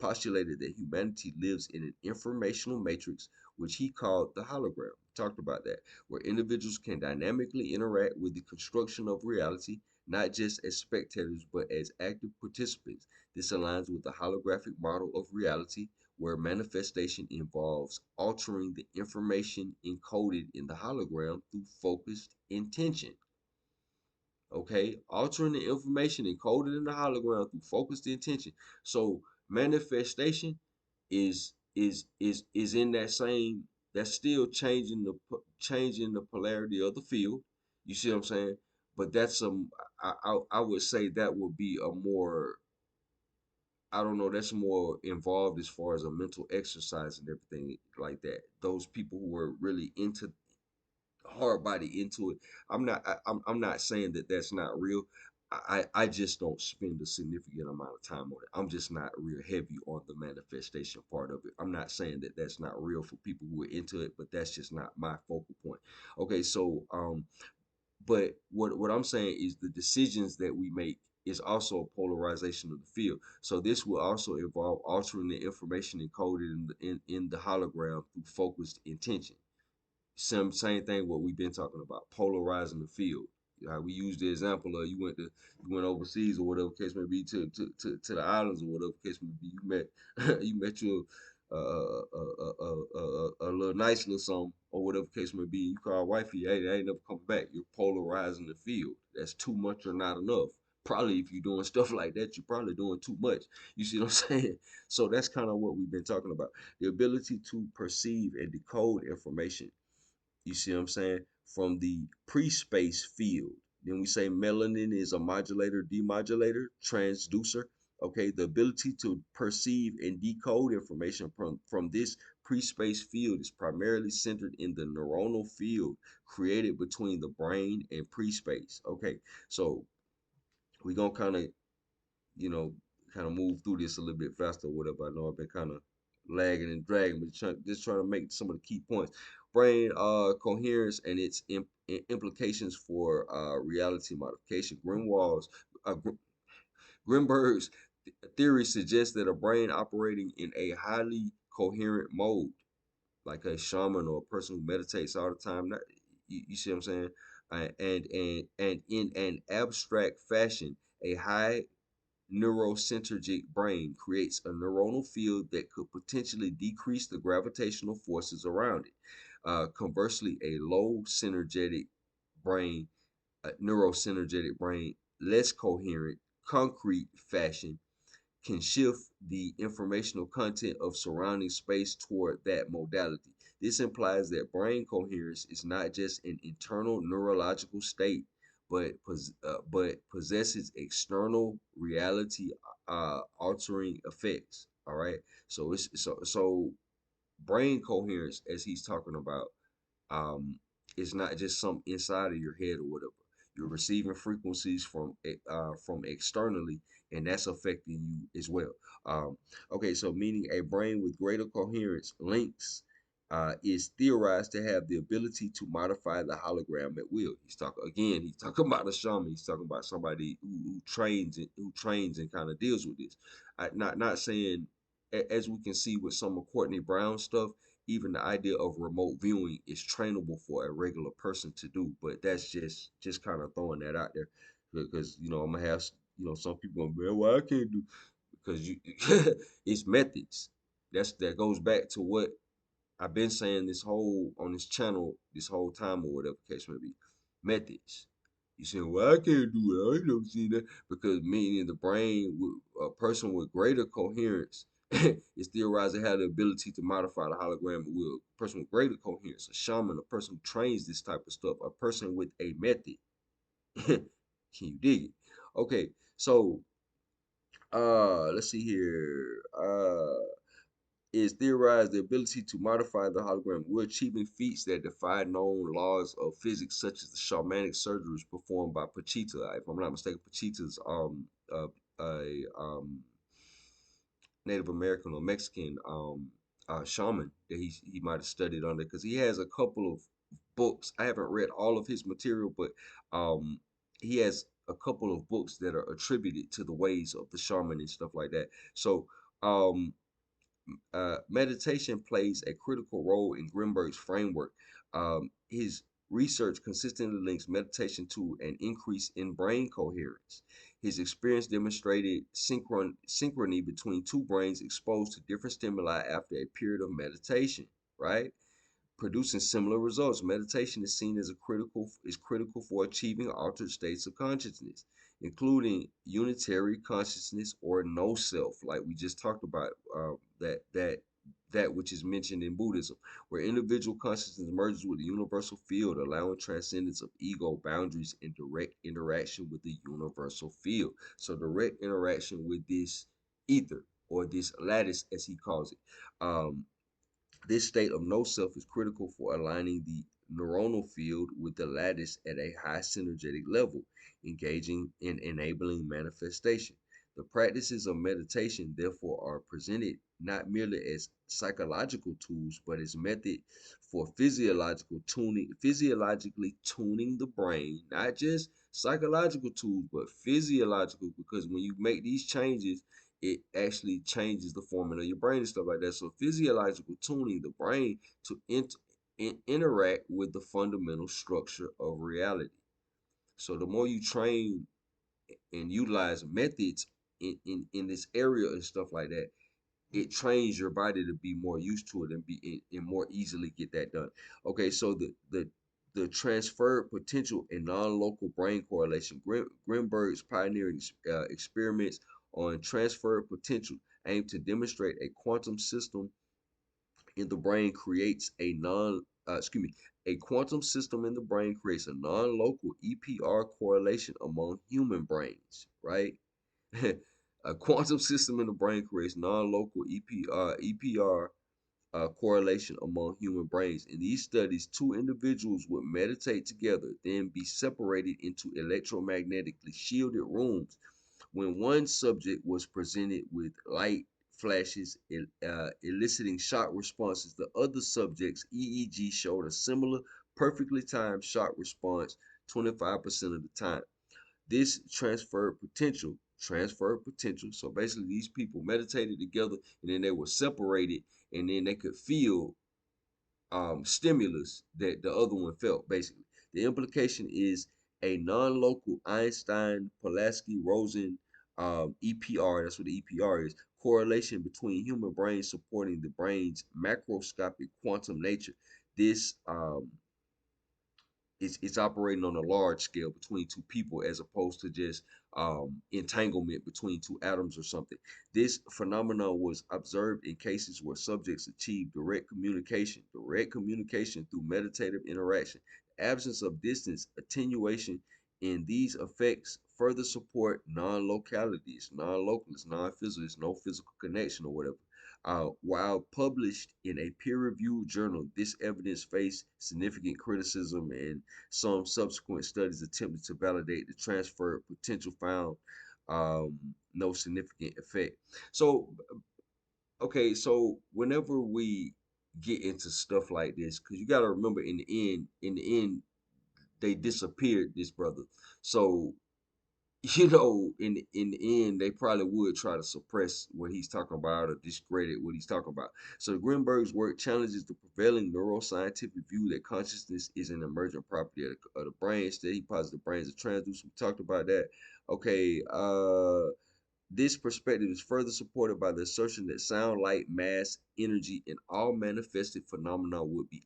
postulated that humanity lives in an informational matrix, which he called the hologram. We talked about that, where individuals can dynamically interact with the construction of reality, not just as spectators, but as active participants. This aligns with the holographic model of reality, where manifestation involves altering the information encoded in the hologram through focused intention. Okay, altering the information encoded in the hologram through focused intention. So manifestation is in that same, that's still changing the polarity of the field. You see what I'm saying? But that's I would say that would be a more, I don't know, that's more involved as far as a mental exercise and everything like that. Those people who were really into hard body into it. I'm not saying that that's not real. I just don't spend a significant amount of time on it. I'm just not real heavy on the manifestation part of it. I'm not saying that that's not real for people who are into it, but that's just not my focal point. Okay, so but what I'm saying is the decisions that we make is also a polarization of the field. So this will also involve altering the information encoded in the hologram through focused intention. Same thing what we've been talking about, polarizing the field. We use the example of you went overseas or whatever case may be to the islands or whatever case may be. You met you met your a little nice little something or whatever case may be. You call wifey, hey, they ain't never come back. You're polarizing the field. That's too much or not enough. Probably if you're doing stuff like that, you're probably doing too much. You see what I'm saying? So that's kind of what we've been talking about. The ability to perceive and decode information, you see what I'm saying, from the pre-space field. Then we say melanin is a modulator, demodulator, transducer. Okay, the ability to perceive and decode information from this pre-space field is primarily centered in the neuronal field created between the brain and pre-space. Okay, so we're gonna kind of, you know, kind of move through this a little bit faster or whatever. I know I've been kind of lagging and dragging, but just trying to make some of the key points. Brain coherence and its implications for reality modification. Uh, Grinberg's theory suggests that a brain operating in a highly coherent mode, like a shaman or a person who meditates all the time, not, you see what I'm saying? And in an abstract fashion, a high Syntergic brain creates a neuronal field that could potentially decrease the gravitational forces around it. Conversely, a low synergetic brain, a neurosynergetic brain, less coherent, concrete fashion, can shift the informational content of surrounding space toward that modality. This implies that brain coherence is not just an internal neurological state, but possesses external reality altering effects. All right. So brain coherence, as he's talking about, um, it's not just some inside of your head or whatever. You're receiving frequencies from externally, and that's affecting you as well. Um, okay, so meaning a brain with greater coherence links is theorized to have the ability to modify the hologram at will. He's talking again. He's talking about a shaman. He's talking about somebody who trains and kind of deals with this. Not saying, as we can see with some of Courtney Brown stuff, even the idea of remote viewing is trainable for a regular person to do. But that's just kind of throwing that out there, because I'm gonna have some people gonna be, well, I can't do, because you it's methods. That goes back to what I've been saying this whole on this channel this whole time, or whatever the case may be. Methods. You saying, well, I can't do it. I ain't never seen that. Because meaning the brain, with a person with greater coherence, is theorized to have the ability to modify the hologram at will. A person with greater coherence, a shaman, a person who trains this type of stuff, a person with a method. Can you dig it? Okay, so let's see here. Is theorized the ability to modify the hologram. We're achieving feats that defy known laws of physics, such as the shamanic surgeries performed by Pachita. If I'm not mistaken, Pachita's a Native American or Mexican shaman that he might have studied under, because he has a couple of books. I haven't read all of his material, but um, he has a couple of books that are attributed to the ways of the shaman and stuff like that. So um, meditation plays a critical role in Grinberg's framework. His research consistently links meditation to an increase in brain coherence. His experience demonstrated synchrony between two brains exposed to different stimuli after a period of meditation, right? Producing similar results. Meditation is seen as critical for achieving altered states of consciousness, including unitary consciousness or no self, like we just talked about. That which is mentioned in Buddhism, where individual consciousness merges with the universal field, allowing transcendence of ego boundaries and direct interaction with the universal field. So direct interaction with this ether, or this lattice, as he calls it. This state of no self is critical for aligning the neuronal field with the lattice at a high synergetic level, engaging in enabling manifestation. The practices of meditation, therefore, are presented not merely as psychological tools, but as method for physiologically tuning the brain, not just psychological tools, but physiological, because when you make these changes, it actually changes the forming of your brain and stuff like that. So physiological tuning the brain to interact with the fundamental structure of reality. So the more you train and utilize methods in this area and stuff like that, it trains your body to be more used to it, and more easily get that done. Okay, so the transferred potential and non-local brain correlation. Grinberg's pioneering experiments on transferred potential aim to demonstrate a quantum system in the brain creates a non excuse me a quantum system in the brain creates a non-local EPR correlation among human brains, right? A quantum system in the brain creates non-local EPR correlation among human brains. In these studies, two individuals would meditate together, then be separated into electromagnetically shielded rooms. When one subject was presented with light flashes eliciting shock responses, the other subject's EEG showed a similar, perfectly timed shock response 25% of the time. This transferred potential. So basically, these people meditated together, and then they were separated, and then they could feel stimulus that the other one felt. Basically, the implication is a non-local Einstein-Pulaski-Rosen EPR. That's what the EPR is. Correlation between human brains supporting the brain's macroscopic quantum nature. This it's operating on a large scale between two people, as opposed to just entanglement between two atoms or something. This phenomenon was observed in cases where subjects achieved direct communication through meditative interaction. The absence of distance attenuation in these effects further support non-localities, non-localness, non-physical, no physical connection or whatever. While published in a peer-reviewed journal, this evidence faced significant criticism, and some subsequent studies attempted to validate the transfer potential found no significant effect. So, okay, so whenever we get into stuff like this, because you got to remember, in the end, they disappeared this brother. So in the end, they probably would try to suppress what he's talking about or discredit what he's talking about. So Grinberg's work challenges the prevailing neuroscientific view that consciousness is an emergent property of the brain. Instead, he posits the brain as a transducer. We talked about that. Okay, this perspective is further supported by the assertion that sound, light, mass, energy, and all manifested phenomena would be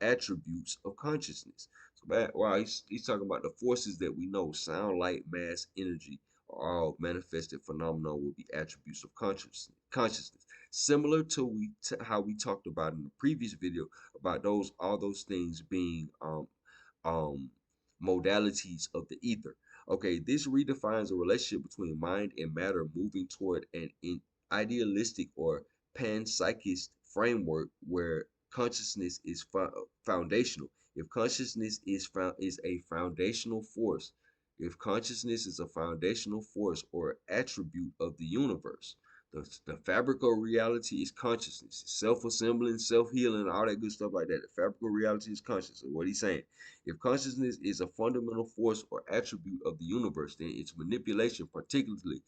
attributes of consciousness. So, wow, he's talking about the forces that we know: sound, light, mass, energy, are all manifested phenomena would be attributes of consciousness. Similar to how we talked about in the previous video about all those things being um modalities of the ether. Okay, this redefines a relationship between mind and matter moving toward an idealistic or panpsychist framework where consciousness is foundational. If consciousness is a foundational force, if consciousness is a foundational force or attribute of the universe, the fabric of reality is consciousness, self-assembling, self-healing, all that good stuff like that. The fabric of reality is consciousness. What he's saying. If consciousness is a fundamental force or attribute of the universe, then its manipulation, particularly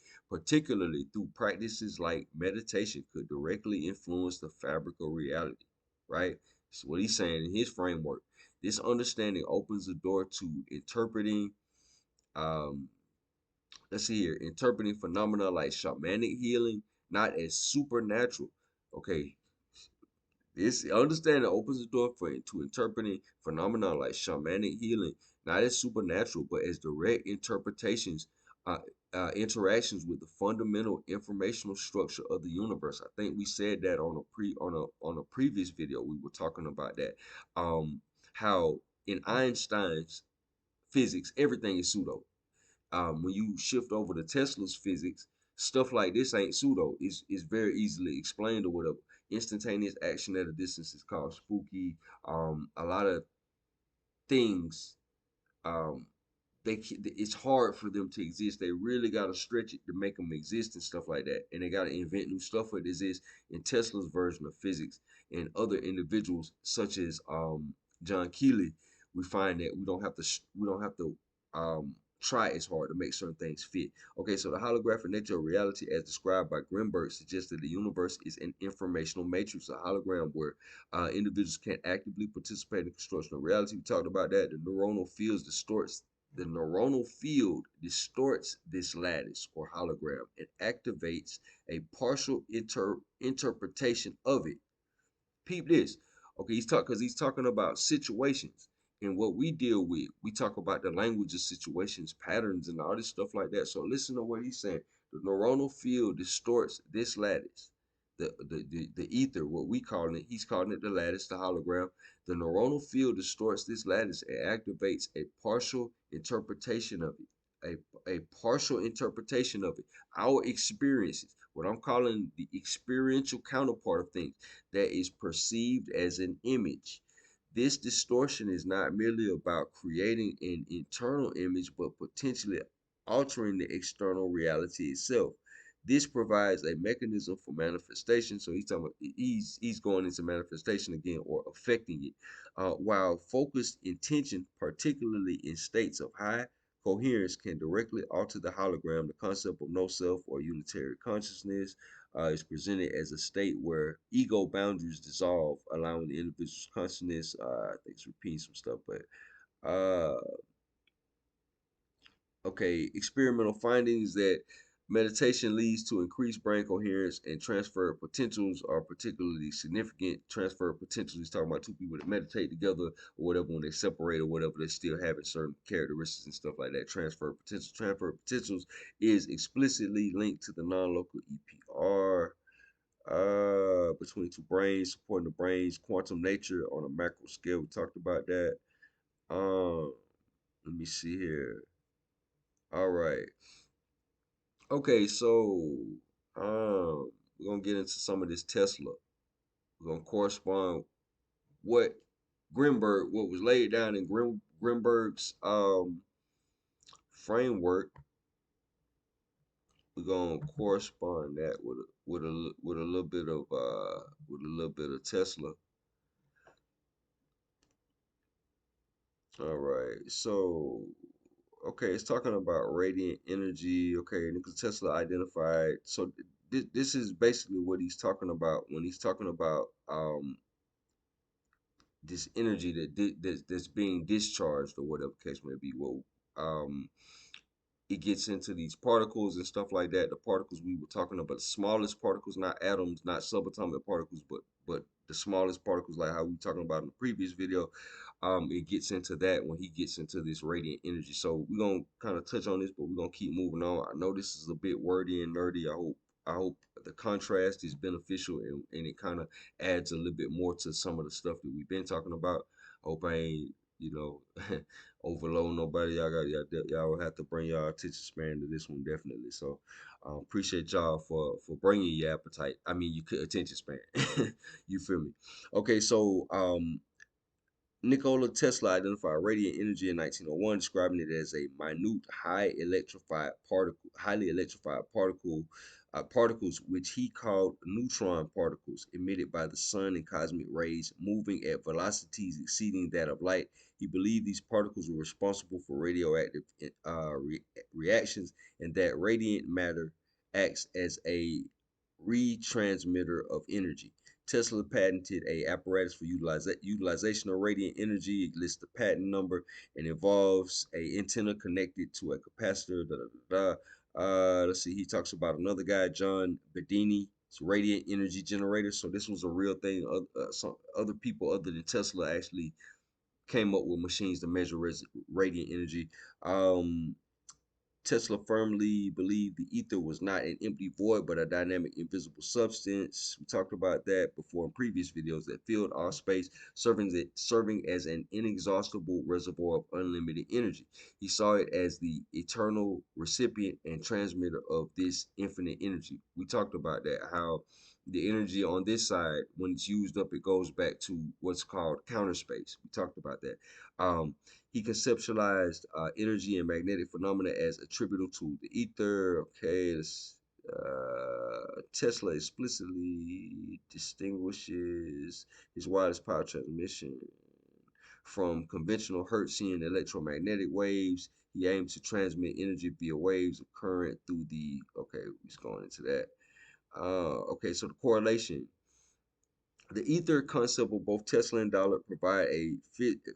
through practices like meditation, could directly influence the fabric of reality. Right? That's what he's saying in his framework. This understanding opens the door to interpreting, um, let's see here, interpreting phenomena like shamanic healing, not as supernatural. Okay, this understanding opens the door to interpreting phenomena like shamanic healing, not as supernatural, but as direct interpretations, uh, interactions with the fundamental informational structure of the universe. I think we said that on a previous video. We were talking about that. How in Einstein's physics, everything is pseudo. When you shift over to Tesla's physics, stuff like this ain't pseudo. It's very easily explained or whatever. Instantaneous action at a distance is called spooky. A lot of things, um, it's hard for them to exist. They really got to stretch it to make them exist and stuff like that. And they got to invent new stuff for it exists in Tesla's version of physics. And other individuals such as John Keely, we find that we don't have to try as hard to make certain things fit. Okay, so the holographic nature of reality, as described by Grinberg, suggests that the universe is an informational matrix, a hologram where individuals can actively participate in the construction of reality. We talked about that. The neuronal field distorts this lattice or hologram and activates a partial interpretation of it. Peep this. Okay, he's talking about situations and what we deal with. We talk about the language of situations, patterns, and all this stuff like that. So listen to what he's saying. The neuronal field distorts this lattice. The ether, what we call it, he's calling it the lattice, the hologram. The neuronal field distorts this lattice and activates a partial interpretation of it. A partial interpretation of it. Our experiences, what I'm calling the experiential counterpart of things that is perceived as an image. This distortion is not merely about creating an internal image, but potentially altering the external reality itself. This provides a mechanism for manifestation. So he's talking about, he's going into manifestation again or affecting it. While focused intention, particularly in states of high coherence, can directly alter the hologram. The concept of no self or unitary consciousness is presented as a state where ego boundaries dissolve, allowing the individual's consciousness. I think it's repeating some stuff, but uh, okay, experimental findings that Meditation leads to increased brain coherence, and transfer potentials are particularly significant. Transfer potentials is talking about two people that meditate together or whatever. When they separate or whatever, they still having certain characteristics and stuff like that. Transfer potentials is explicitly linked to the non-local EPR between two brains, supporting the brain's quantum nature on a macro scale. We talked about that. Um, let me see here. All right. Okay, so we're gonna get into some of this Tesla. We're gonna correspond what what was laid down in Grinberg's framework. We're gonna correspond that with a little bit of Tesla. All right, so okay, it's talking about radiant energy. Okay, Nikola Tesla identified. So this is basically what he's talking about when he's talking about this energy that's being discharged or whatever case may be. Well, um, it gets into these particles and stuff like that. The particles we were talking about, the smallest particles, not atoms, not subatomic particles, but the smallest particles, like how we were talking about in the previous video. It gets into that when he gets into this radiant energy. So we're gonna kind of touch on this, but we're gonna keep moving on. I know this is a bit wordy and nerdy. I hope the contrast is beneficial and it kind of adds a little bit more to some of the stuff that we've been talking about. I hope I ain't, you know, overload nobody. Y'all will have to bring y'all attention span to this one definitely. So appreciate y'all for bringing your appetite. I mean, you could attention span. You feel me? Okay, so Nikola Tesla identified radiant energy in 1901, describing it as a minute, highly electrified particles which he called neutron particles, emitted by the sun and cosmic rays, moving at velocities exceeding that of light. He believed these particles were responsible for radioactive reactions, and that radiant matter acts as a retransmitter of energy. Tesla patented a apparatus for utilization of radiant energy. It lists the patent number and involves a antenna connected to a capacitor. Da, da, da, da. Let's see. He talks about another guy, John Bedini. It's a radiant energy generator. So this was a real thing. Some other people other than Tesla actually came up with machines to measure radiant energy. Tesla firmly believed the ether was not an empty void, but a dynamic, invisible substance. We talked about that before in previous videos that filled all space, serving as an inexhaustible reservoir of unlimited energy. He saw it as the eternal recipient and transmitter of this infinite energy. We talked about that, how the energy on this side, when it's used up, it goes back to what's called counter space. We talked about that. He conceptualized energy and magnetic phenomena as attributable to the ether. Okay, Tesla explicitly distinguishes his wireless power transmission from conventional Hertzian electromagnetic waves. He aims to transmit energy via waves of current through the. Okay, we're just going into that. Okay, so the correlation. The ether concept of both Tesla and Dollar provide a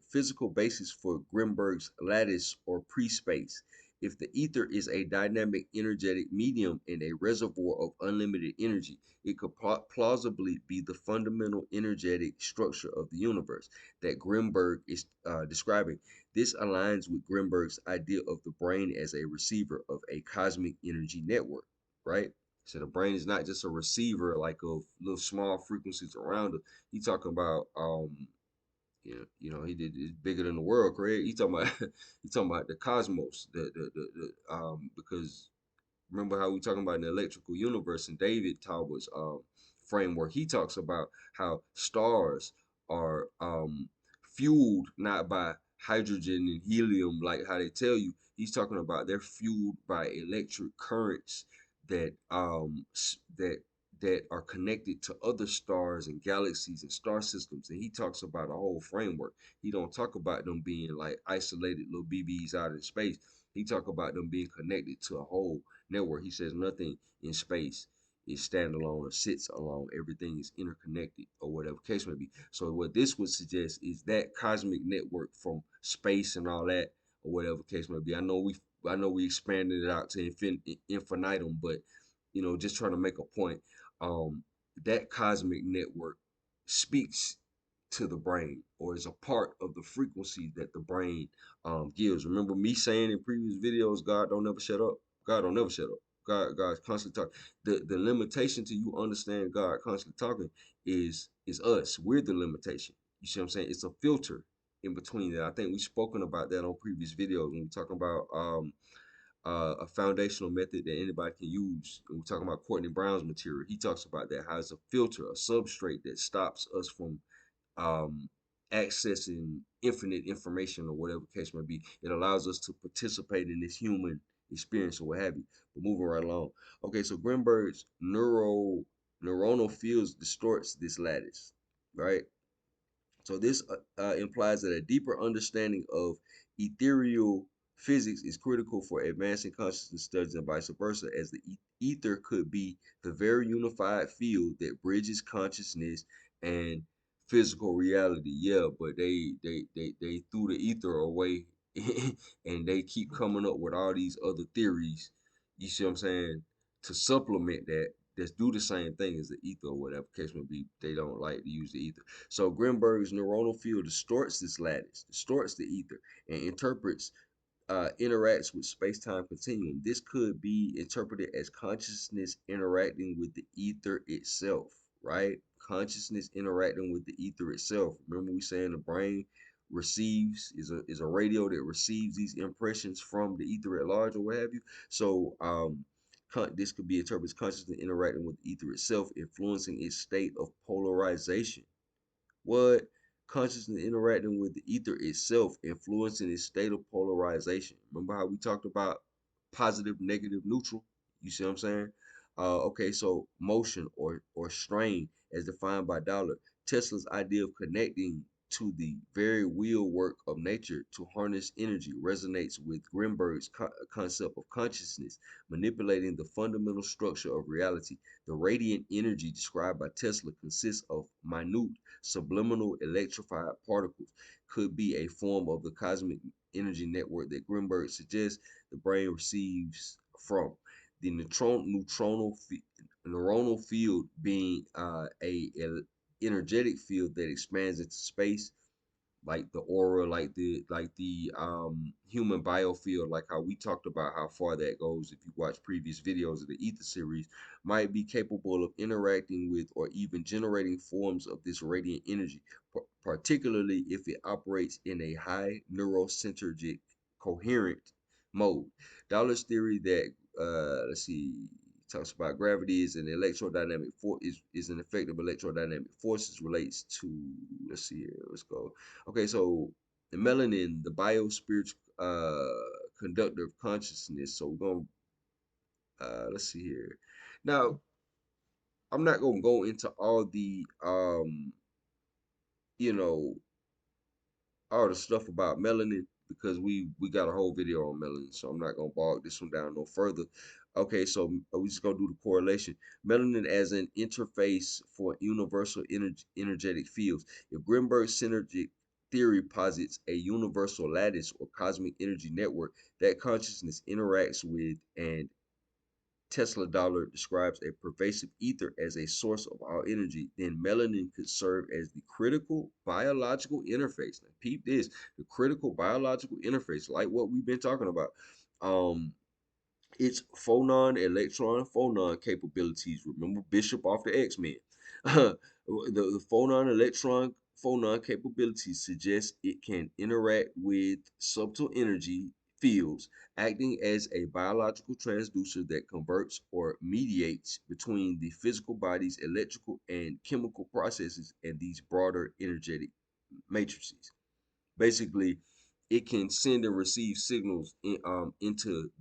physical basis for Grinberg's lattice or pre-space. If the ether is a dynamic energetic medium and a reservoir of unlimited energy, it could plausibly be the fundamental energetic structure of the universe that Grinberg is describing. This aligns with Grinberg's idea of the brain as a receiver of a cosmic energy network, right? So the brain is not just a receiver like of little small frequencies around it. He talking about he did it's bigger than the world, Craig. He talking about he talking about the cosmos, because remember how we talking about the electrical universe and David Talbot's framework. He talks about how stars are fueled not by hydrogen and helium like how they tell you. He's talking about they're fueled by electric currents that that are connected to other stars and galaxies and star systems. And he talks about a whole framework. He don't talk about them being like isolated little BBs out in space. He talk about them being connected to a whole network. He says nothing in space is standalone or sits alone. Everything is interconnected or whatever case may be. So what this would suggest is that cosmic network from space and all that or whatever case may be. I know I know we expanded it out to infinitum, but just trying to make a point. Um, that cosmic network speaks to the brain, or is a part of the frequency that the brain gives. Remember me saying in previous videos, God don't never shut up. God don't never shut up. God's constantly talking. The limitation to you understand God constantly talking is us. We're the limitation. You see what I'm saying? It's a filter in between that. I think we've spoken about that on previous videos when we're talking about a foundational method that anybody can use. When we're talking about Courtney Brown's material, he talks about that, how it's a filter, a substrate that stops us from um, accessing infinite information or whatever the case may be. It allows us to participate in this human experience or what have you. But moving right along. Okay, so Grinberg's neuronal fields distorts this lattice, right? So this implies that a deeper understanding of ethereal physics is critical for advancing consciousness studies and vice versa, as the ether could be the very unified field that bridges consciousness and physical reality. Yeah, but they threw the ether away and they keep coming up with all these other theories. You see what I'm saying? To supplement that, that's do the same thing as the ether or whatever case may be. They don't like to use the ether. So Grinberg's neuronal field distorts this lattice, distorts the ether, and interacts with space-time continuum. This could be interpreted as consciousness interacting with the ether itself, right? Consciousness interacting with the ether itself. Remember we saying the brain receives is a radio that receives these impressions from the ether at large or what have you. So this could be interpreted as consciousness interacting with the ether itself, influencing its state of polarization. What? Consciousness interacting with the ether itself, influencing its state of polarization. Remember how we talked about positive, negative, neutral? You see what I'm saying? Okay, so motion or strain, as defined by Dollar. Tesla's idea of connecting to the very wheel work of nature to harness energy resonates with Grinberg's concept of consciousness, manipulating the fundamental structure of reality. The radiant energy described by Tesla consists of minute subliminal electrified particles, could be a form of the cosmic energy network that Grinberg suggests the brain receives from. The neuronal field being a energetic field that expands into space, like the aura, like the human biofield, like how we talked about how far that goes. If you watch previous videos of the Ether series, might be capable of interacting with or even generating forms of this radiant energy, particularly if it operates in a high neurocentric coherent mode. Dollar's theory that let's see, talks about gravity is an electrodynamic force, is an effect of electrodynamic forces, relates to, let's see here, let's go. Okay, so the melanin, the biospiritual conductor of consciousness. So we're gonna let's see here. Now, I'm not gonna go into all the you know, all the stuff about melanin because we got a whole video on melanin, so I'm not gonna bog this one down no further. Okay, so we just gonna do the correlation. Melanin as an interface for universal energetic fields. If Grinberg's synergic theory posits a universal lattice or cosmic energy network that consciousness interacts with, and Tesla Dollar describes a pervasive ether as a source of all energy, then melanin could serve as the critical biological interface. Now, peep this, the critical biological interface, like what we've been talking about. Um, its phonon capabilities. Remember Bishop off the X-Men. The phonon capabilities suggest it can interact with subtle energy fields, acting as a biological transducer that converts or mediates between the physical body's electrical and chemical processes and these broader energetic matrices. Basically, it can send and receive signals into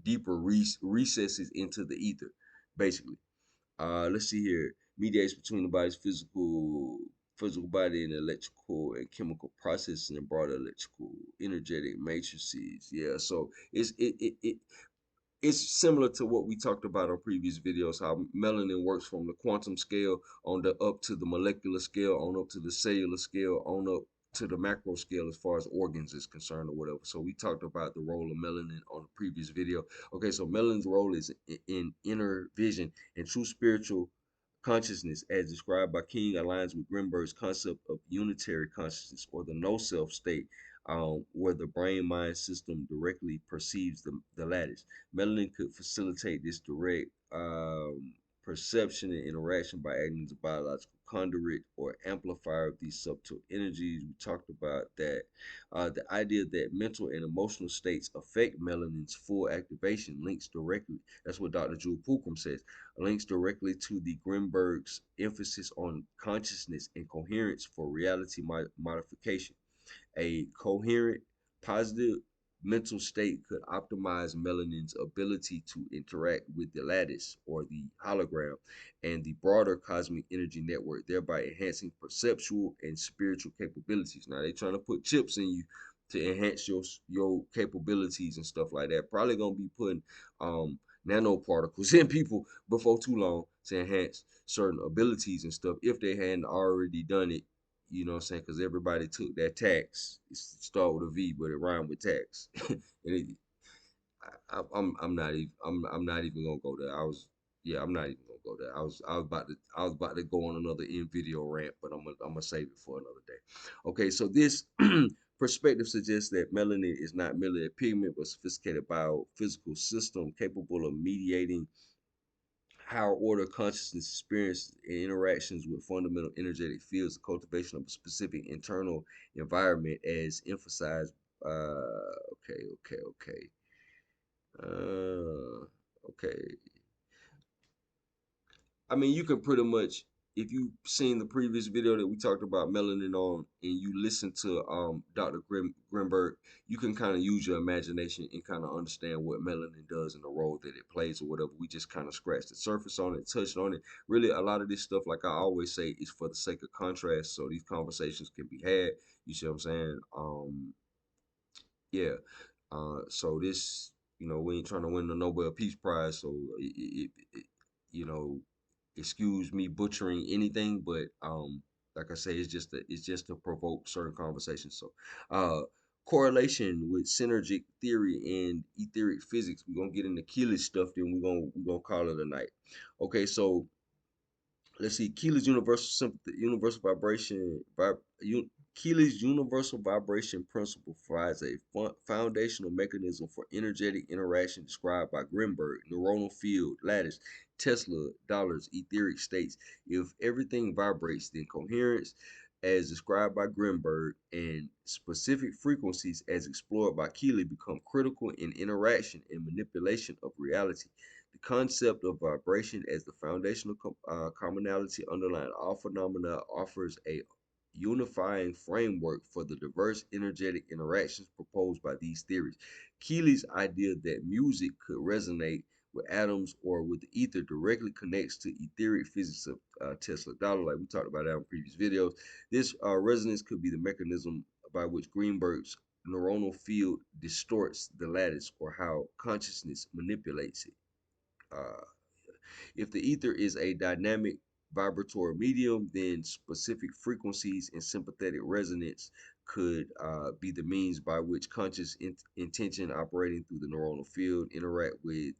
deeper recesses into the ether. Basically, let's see here. Mediates between the body's physical body and electrical and chemical processes and broader electrical energetic matrices. Yeah, so it's similar to what we talked about on previous videos, how melanin works from the quantum scale on the up to the molecular scale, on up to the cellular scale, on up to the macro scale as far as organs is concerned or whatever. So we talked about the role of melanin on the previous video. Okay, so melanin's role is in inner vision and true spiritual consciousness, as described by King, aligns with Grinberg's concept of unitary consciousness or the no self state, where the brain mind system directly perceives the lattice. Melanin could facilitate this direct perception and interaction by acting as a biological conduit or amplifier of these subtle energies. We talked about that. The idea that mental and emotional states affect melanin's full activation links directly. That's what Dr. Jewel Pookrum says. Links directly to the Grinberg's emphasis on consciousness and coherence for reality modification. A coherent, positive mental state could optimize melanin's ability to interact with the lattice or the hologram and the broader cosmic energy network, thereby enhancing perceptual and spiritual capabilities. Now they're trying to put chips in you to enhance your capabilities and stuff like that. Probably gonna be putting nanoparticles in people before too long to enhance certain abilities and stuff if they hadn't already done it, you know what I'm saying? Because everybody took that tax. It start with a V, but it rhymed with tax. And it, I'm not even I'm not even gonna go there. I'm not even gonna go there. I was about to go on another in video rant, but I'm gonna save it for another day. Okay, so this perspective suggests that melanin is not merely a pigment, but a sophisticated biophysical system capable of mediating higher order consciousness experience and interactions with fundamental energetic fields, the cultivation of a specific internal environment as emphasized. Okay. Okay. I mean, you can pretty much, if you seen the previous video that we talked about melanin on, and you listen to Dr. Grinberg, you can kind of use your imagination and kind of understand what melanin does and the role that it plays or whatever. We just kind of scratched the surface on it, touched on it. Really, a lot of this stuff, like I always say, is for the sake of contrast, so these conversations can be had. You see what I'm saying? Yeah. So this, we ain't trying to win the Nobel Peace Prize, so you know, excuse me butchering anything, but like I say, it's just to provoke certain conversations. So, correlation with synergic theory and etheric physics. We're gonna get into Keely stuff, then we're gonna call it a night. Okay, so let's see, Keely's universal vibration, Keely's universal vibration principle provides a foundational mechanism for energetic interaction described by Grinberg, neuronal field, lattice, Tesla, dollars, etheric states. If everything vibrates, then coherence, as described by Grinberg, and specific frequencies, as explored by Keely, become critical in interaction and manipulation of reality. The concept of vibration as the foundational commonality underlying all phenomena offers a unifying framework for the diverse energetic interactions proposed by these theories. Keely's idea that music could resonate with atoms or with the ether directly connects to etheric physics of Tesla dollar, like we talked about that in previous videos. This resonance could be the mechanism by which Greenberg's neuronal field distorts the lattice or how consciousness manipulates it. Uh, if the ether is a dynamic vibratory medium, then specific frequencies and sympathetic resonance could be the means by which conscious intention operating through the neuronal field interact with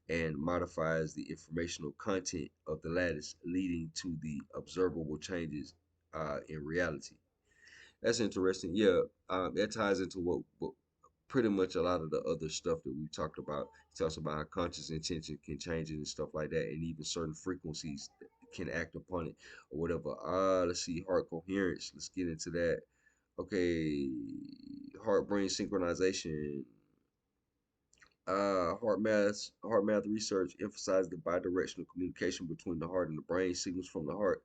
and modifies the informational content of the lattice, leading to the observable changes in reality. That's interesting. Yeah, that ties into what pretty much a lot of the other stuff that we talked about. He talks about how conscious intention can change it and stuff like that, and even certain frequencies can act upon it or whatever. Let's see, heart coherence. Let's get into that. Okay, heart brain synchronization. Heart math research emphasized the bidirectional communication between the heart and the brain. Signals from the heart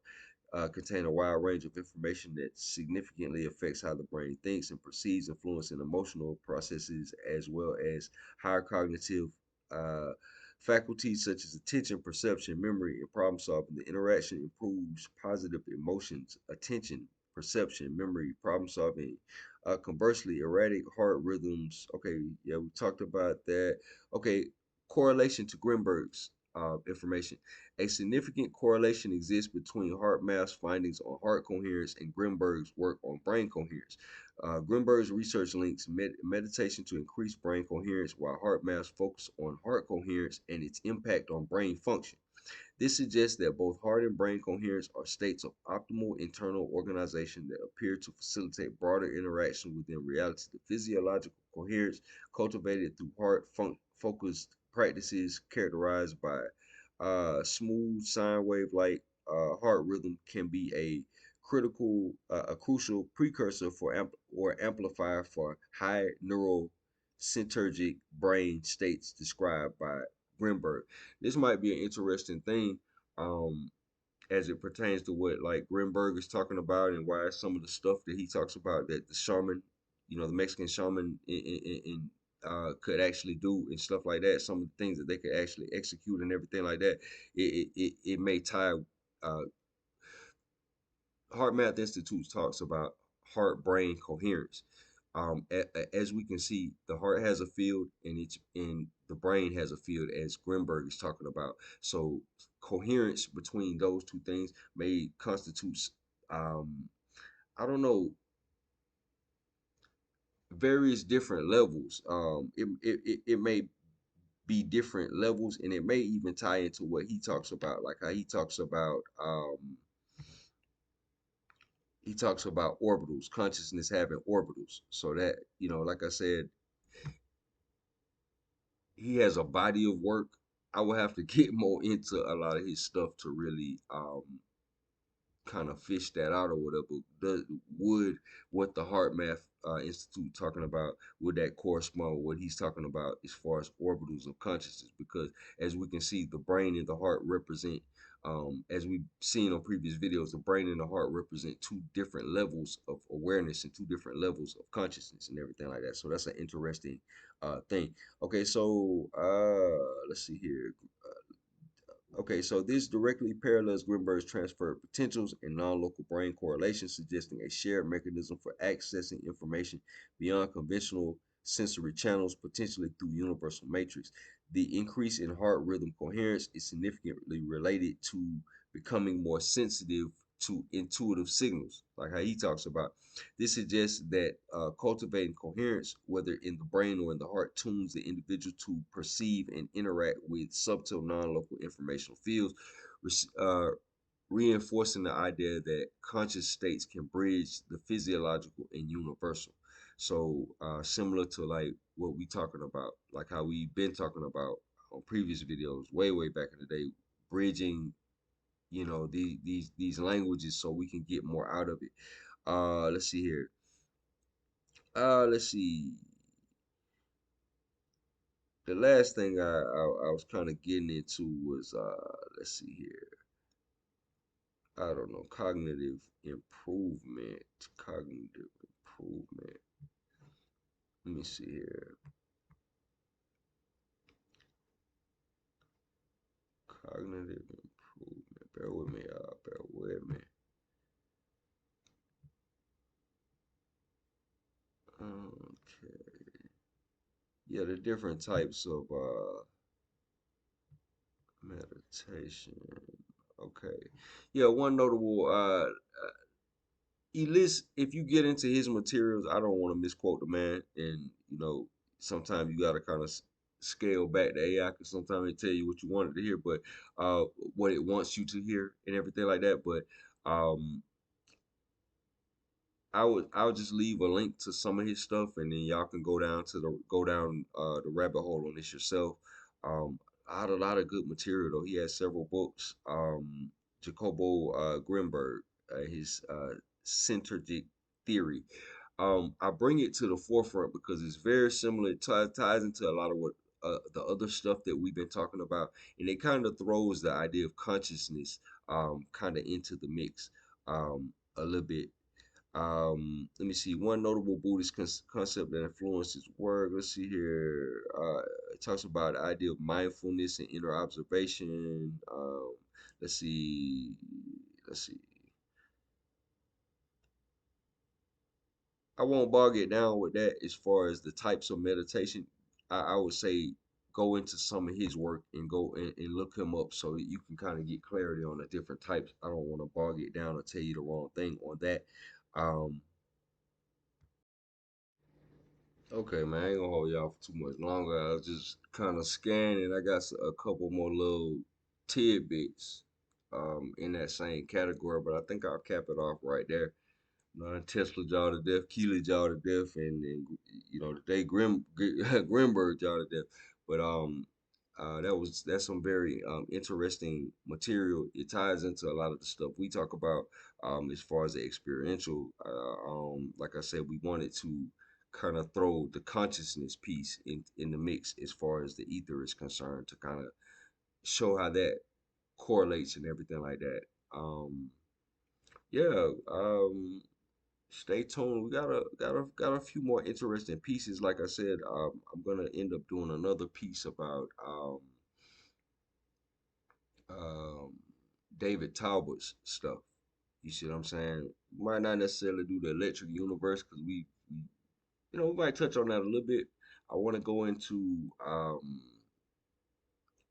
contain a wide range of information that significantly affects how the brain thinks and perceives, influencing emotional processes as well as higher cognitive uh, faculties such as attention, perception, memory, and problem solving. The interaction improves positive emotions, attention, perception, memory, problem solving. Conversely, erratic heart rhythms. Okay, yeah, we talked about that. Okay, correlation to Grinberg's information. A significant correlation exists between HeartMath's findings on heart coherence and Grinberg's work on brain coherence. Grinberg's research links meditation to increase brain coherence, while HeartMath's focus on heart coherence and its impact on brain function. This suggests that both heart and brain coherence are states of optimal internal organization that appear to facilitate broader interaction within reality. The physiological coherence cultivated through focused practices characterized by smooth sine wave like heart rhythm can be a crucial precursor for or amplifier for high neural syntergic brain states described by Grinberg. This might be an interesting thing, um, as it pertains to what like Grinberg is talking about and why some of the stuff that he talks about that the shaman, the Mexican shaman could actually do and stuff like that. Some of the things that they could actually execute and everything like that. It may tie. Uh, HeartMath Institute talks about heart brain coherence. As we can see, the heart has a field and the brain has a field, as Grinberg is talking about. So coherence between those two things may constitute, um, I don't know, various different levels. It may be different levels, and it may even tie into what he talks about, like how he talks about orbitals, consciousness having orbitals. So that, like I said, he has a body of work. I will have to get more into a lot of his stuff to really kind of fish that out or whatever. Would what the HeartMath Institute talking about, would that correspond with what he's talking about as far as orbitals of consciousness? Because as we can see, the brain and the heart represent, as we've seen on previous videos, the brain and the heart represent two different levels of awareness and two different levels of consciousness and everything like that. So that's an interesting thing. Okay, so let's see here. Okay, so this directly parallels Grinberg's transfer potentials and non-local brain correlations, suggesting a shared mechanism for accessing information beyond conventional sensory channels, potentially through universal matrix. The increase in heart rhythm coherence is significantly related to becoming more sensitive to intuitive signals, like how he talks about. This suggests that cultivating coherence, whether in the brain or in the heart, tunes the individual to perceive and interact with subtle non-local informational fields, uh, reinforcing the idea that conscious states can bridge the physiological and universal. So similar to like what we talking about, like how we've been talking about on previous videos, way back in the day, bridging, these languages so we can get more out of it. Let's see here. Let's see. The last thing I was kind of getting into was let's see here. I don't know, cognitive improvement. Cognitive improvement. Let me see here. Cognitive improvement. Bear with me, y'all. Bear with me. Okay. Yeah, the different types of meditation. Okay. Yeah, one notable he lists, if you get into his materials, I don't want to misquote the man, and sometimes you gotta kind of scale back the AI because sometimes it tell you what you wanted to hear, but uh what it wants you to hear and everything like that. But um I'll just leave a link to some of his stuff, and then y'all can go down the rabbit hole on this yourself. I had a lot of good material though. He has several books. Jacobo Grinberg, his Syntergic theory. I bring it to the forefront because it's very similar. It ties into a lot of what the other stuff that we've been talking about, and it kind of throws the idea of consciousness kind of into the mix a little bit. Let me see. One notable Buddhist concept that influenced his work. Let's see here. It talks about the idea of mindfulness and inner observation. Let's see. Let's see. I won't bog it down with that as far as the types of meditation. I would say go into some of his work and go and look him up so that you can kind of get clarity on the different types. I don't want to bog it down or tell you the wrong thing on that. Um, okay, man, I ain't gonna hold y'all for too much longer. I was just kind of scanning. I got a couple more little tidbits in that same category, but I think I'll cap it off right there. Tesla jaw to death, Keely jaw to death, and today Grinberg jaw to death. But that's some very interesting material. It ties into a lot of the stuff we talk about as far as the experiential. Like I said, we wanted to kind of throw the consciousness piece in the mix as far as the ether is concerned to kind of show how that correlates and everything like that. Um, yeah. Stay tuned. We got a few more interesting pieces. Like I said, I'm gonna end up doing another piece about um, David Talbot's stuff. You see what I'm saying? Might not necessarily do the electric universe because we might touch on that a little bit. I want to go into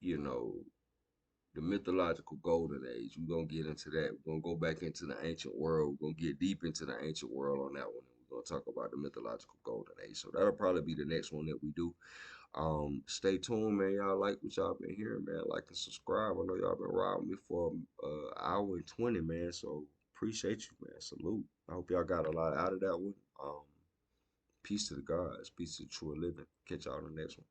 you know, the mythological golden age. We're gonna get into that. We're gonna go back into the ancient world. We're gonna get deep into the ancient world on that one. We're gonna talk about the mythological golden age. So that'll probably be the next one that we do. Stay tuned, man. Y'all like what y'all been hearing, man. Like and subscribe. I know y'all been riding me for hour and 20, man. So appreciate you, man. Salute. I hope y'all got a lot out of that one. Peace to the gods. Peace to the true living. Catch y'all on the next one.